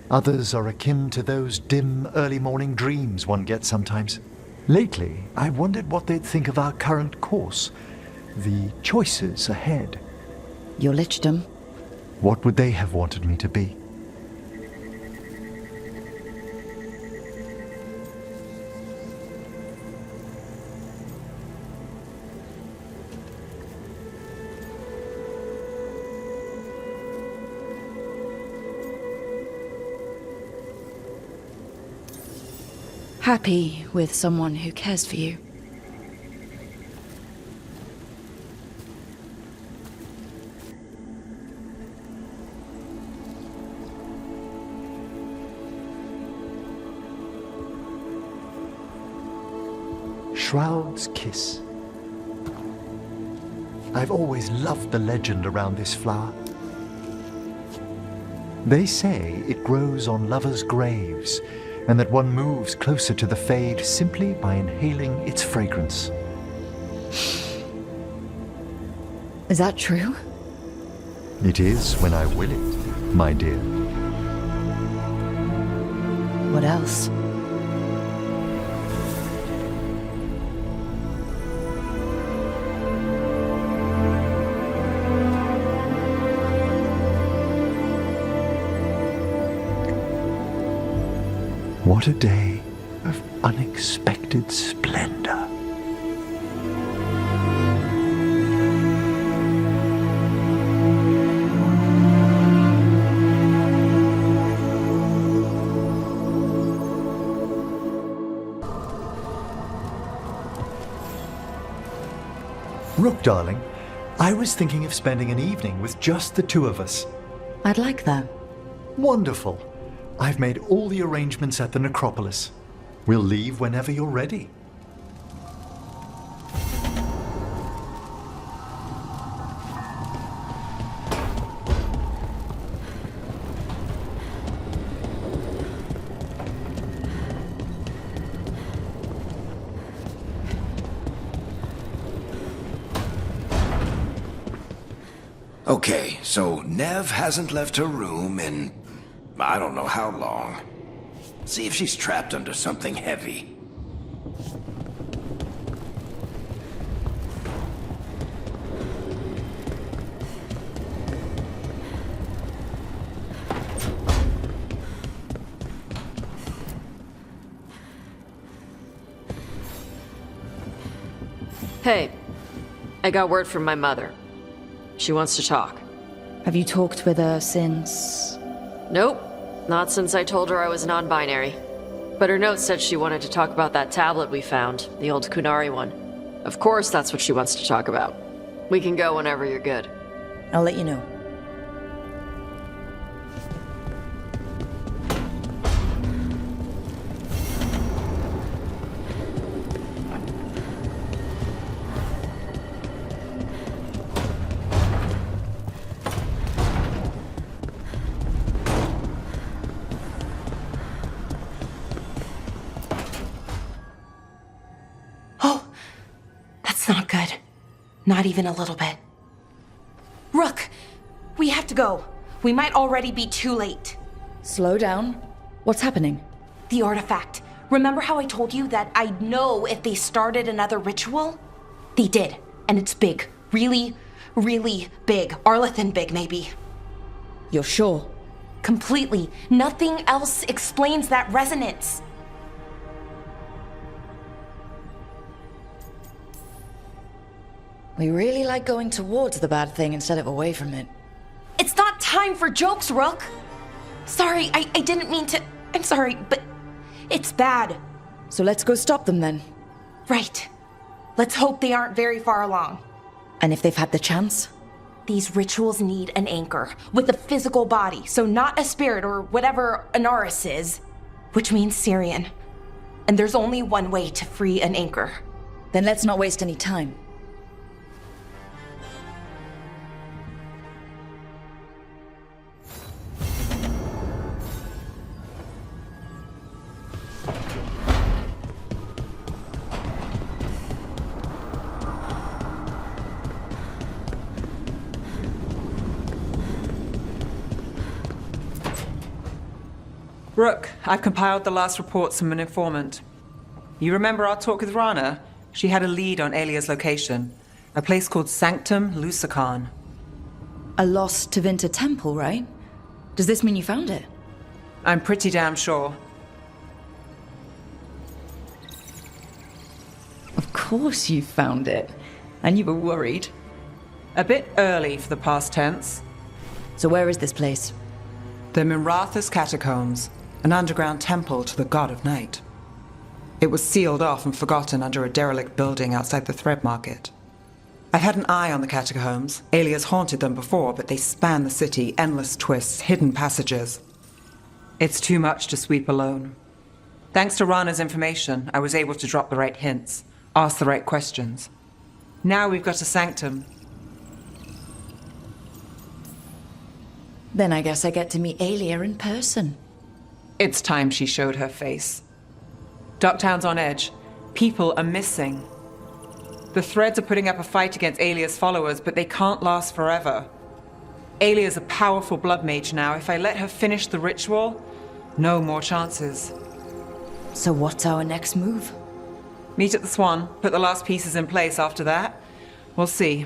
Others are akin to those dim, early morning dreams one gets sometimes. Lately, I wondered what they'd think of our current course, the choices ahead. Your lichdom? What would they have wanted me to be? Happy with someone who cares for you. Shroud's Kiss. I've always loved the legend around this flower. They say it grows on lovers' graves, and that one moves closer to the fade simply by inhaling its fragrance. Is that true? It is when I will it, my dear. What else? What a day of unexpected splendor. Rook, darling, I was thinking of spending an evening with just the two of us. I'd like that. Wonderful. I've made all the arrangements at the necropolis. We'll leave whenever you're ready. Okay, so Nev hasn't left her room in I don't know how long. See if she's trapped under something heavy. Hey, I got word from my mother. She wants to talk. Have you talked with her since? Nope, not since I told her I was non-binary. But her note said she wanted to talk about that tablet we found, the old Kunari one. Of course that's what she wants to talk about. We can go whenever you're good. I'll let you know. Not good. Not even a little bit. Rook, we have to go. We might already be too late. Slow down. What's happening? The artifact. Remember how I told you that I'd know if they started another ritual? They did, and it's big. Really, really big. Arlethan big, maybe. You're sure? Completely. Nothing else explains that resonance. We really like going towards the bad thing instead of away from it. It's not time for jokes, Rook. Sorry, I didn't mean to. I'm sorry, but it's bad. So let's go stop them then. Right. Let's hope they aren't very far along. And if they've had the chance? These rituals need an anchor with a physical body, so not a spirit or whatever Anaris is, which means Syrian. And there's only one way to free an anchor. Then let's not waste any time. Rook, I've compiled the last reports from an informant. You remember our talk with Rana? She had a lead on Alia's location. A place called Sanctum Lucican. A lost Tevinter temple, right? Does this mean you found it? I'm pretty damn sure. Of course you found it. And you were worried. A bit early for the past tense. So where is this place? The Miratha's Catacombs, an underground temple to the god of night. It was sealed off and forgotten under a derelict building outside the Thread Market. I've had an eye on the catacombs. Alias haunted them before, but they span the city, endless twists, hidden passages. It's too much to sweep alone. Thanks to Rana's information, I was able to drop the right hints, ask the right questions. Now we've got a sanctum. Then I guess I get to meet Alia in person. It's time she showed her face. Ducktown's on edge. People are missing. The Threads are putting up a fight against Alia's followers, but they can't last forever. Alia's a powerful blood mage now. If I let her finish the ritual, no more chances. So what's our next move? Meet at the Swan, put the last pieces in place after that. We'll see.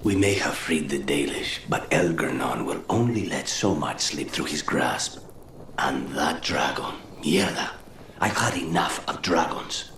We may have freed the Dalish, but Elgernon will only let so much slip through his grasp. And that dragon, mierda. I've had enough of dragons.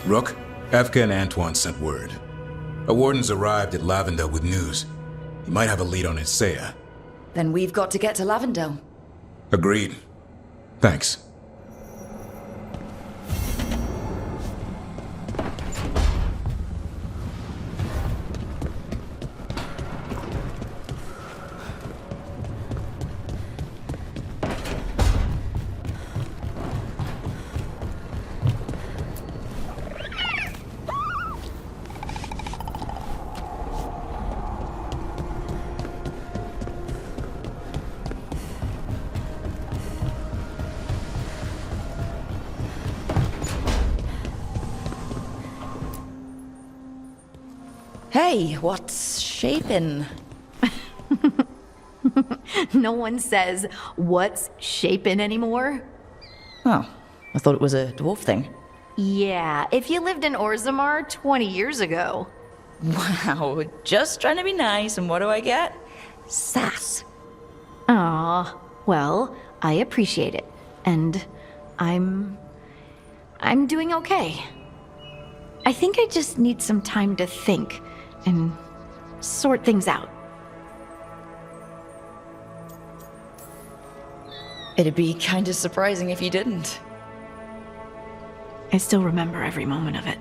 Rook, Evka and Antoine sent word. A warden's arrived at Lavendel with news. He might have a lead on Isaiah. Then we've got to get to Lavendel. Agreed. Thanks. Hey, what's shaping? No one says, what's shaping anymore? Oh, I thought it was a dwarf thing. Yeah, if you lived in Orzammar 20 years ago. Wow, just trying to be nice, and what do I get? Sass. Aw, well, I appreciate it. And I'm doing okay. I think I just need some time to think and sort things out. It'd be kind of surprising if you didn't. I still remember every moment of it.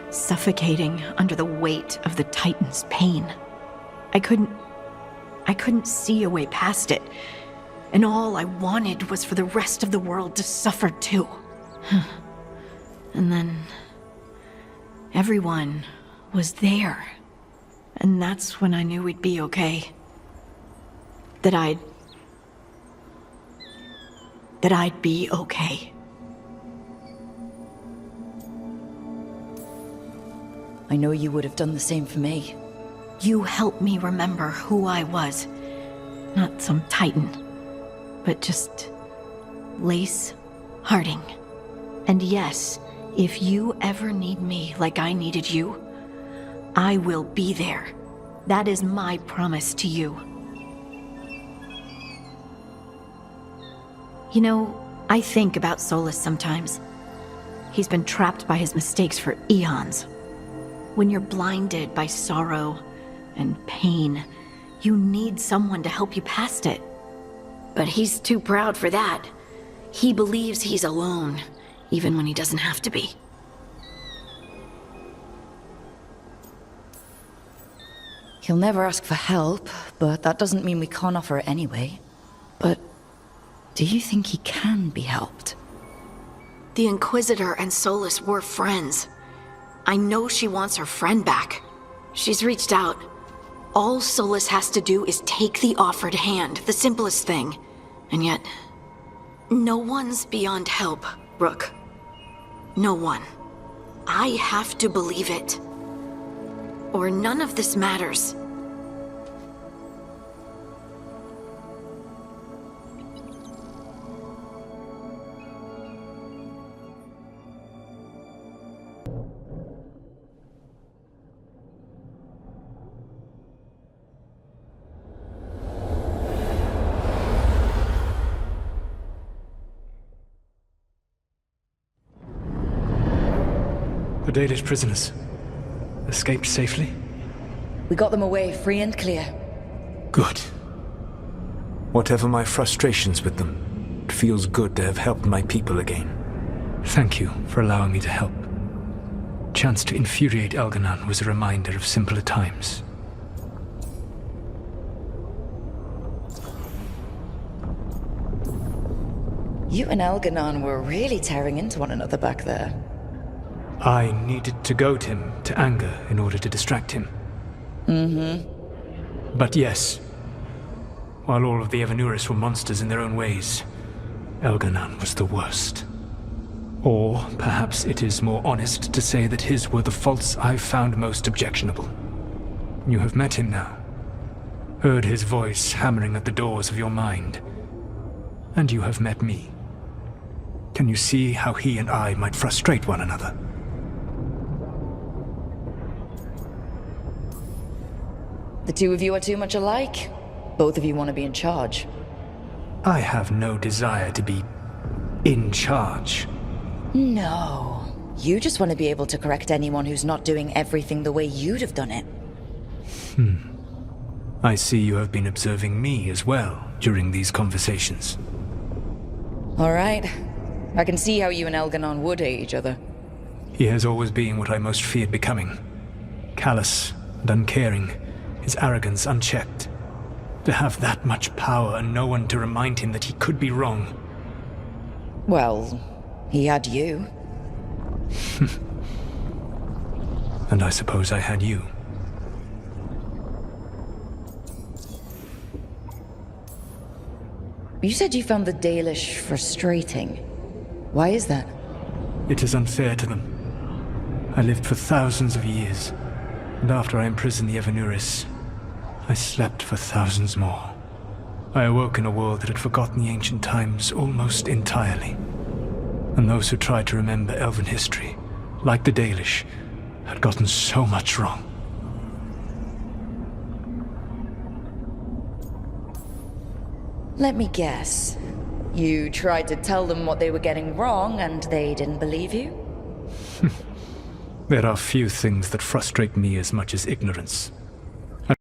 Suffocating under the weight of the Titan's pain. I couldn't see a way past it. And all I wanted was for the rest of the world to suffer too. And then everyone was there. And that's when I knew we'd be okay. That I'd be okay. I know you would have done the same for me. You helped me remember who I was. Not some titan, but just Lace Harding. And yes, if you ever need me like I needed you, I will be there. That is my promise to you. You know, I think about Solus sometimes. He's been trapped by his mistakes for eons. When you're blinded by sorrow and pain, you need someone to help you past it. But he's too proud for that. He believes he's alone, even when he doesn't have to be. He'll never ask for help, but that doesn't mean we can't offer it anyway. But do you think he can be helped? The Inquisitor and Solus were friends. I know she wants her friend back. She's reached out. All Solus has to do is take the offered hand, the simplest thing. And yet, no one's beyond help, Rook. No one. I have to believe it. Or none of this matters. The Dalish prisoners escaped safely? We got them away free and clear. Good. Whatever my frustrations with them, it feels good to have helped my people again. Thank you for allowing me to help. Chance to infuriate Elganon was a reminder of simpler times. You and Elganon were really tearing into one another back there. I needed to goad him to anger in order to distract him. But yes, while all of the Evanuris were monsters in their own ways, Elganon was the worst. Or perhaps it is more honest to say that his were the faults I've found most objectionable. You have met him now, heard his voice hammering at the doors of your mind, and you have met me. Can you see how he and I might frustrate one another? The two of you are too much alike. Both of you want to be in charge. I have no desire to be in charge. No. You just want to be able to correct anyone who's not doing everything the way you'd have done it. I see you have been observing me as well during these conversations. All right. I can see how you and Elganon would hate each other. He has always been what I most feared becoming. Callous and uncaring, his arrogance unchecked. To have that much power and no one to remind him that he could be wrong. Well, he had you. And I suppose I had you. You said you found the Dalish frustrating. Why is that? It is unfair to them. I lived for thousands of years, and after I imprisoned the Evanuris, I slept for thousands more. I awoke in a world that had forgotten the ancient times almost entirely. And those who tried to remember Elven history, like the Dalish, had gotten so much wrong. Let me guess. You tried to tell them what they were getting wrong, and they didn't believe you? There are few things that frustrate me as much as ignorance.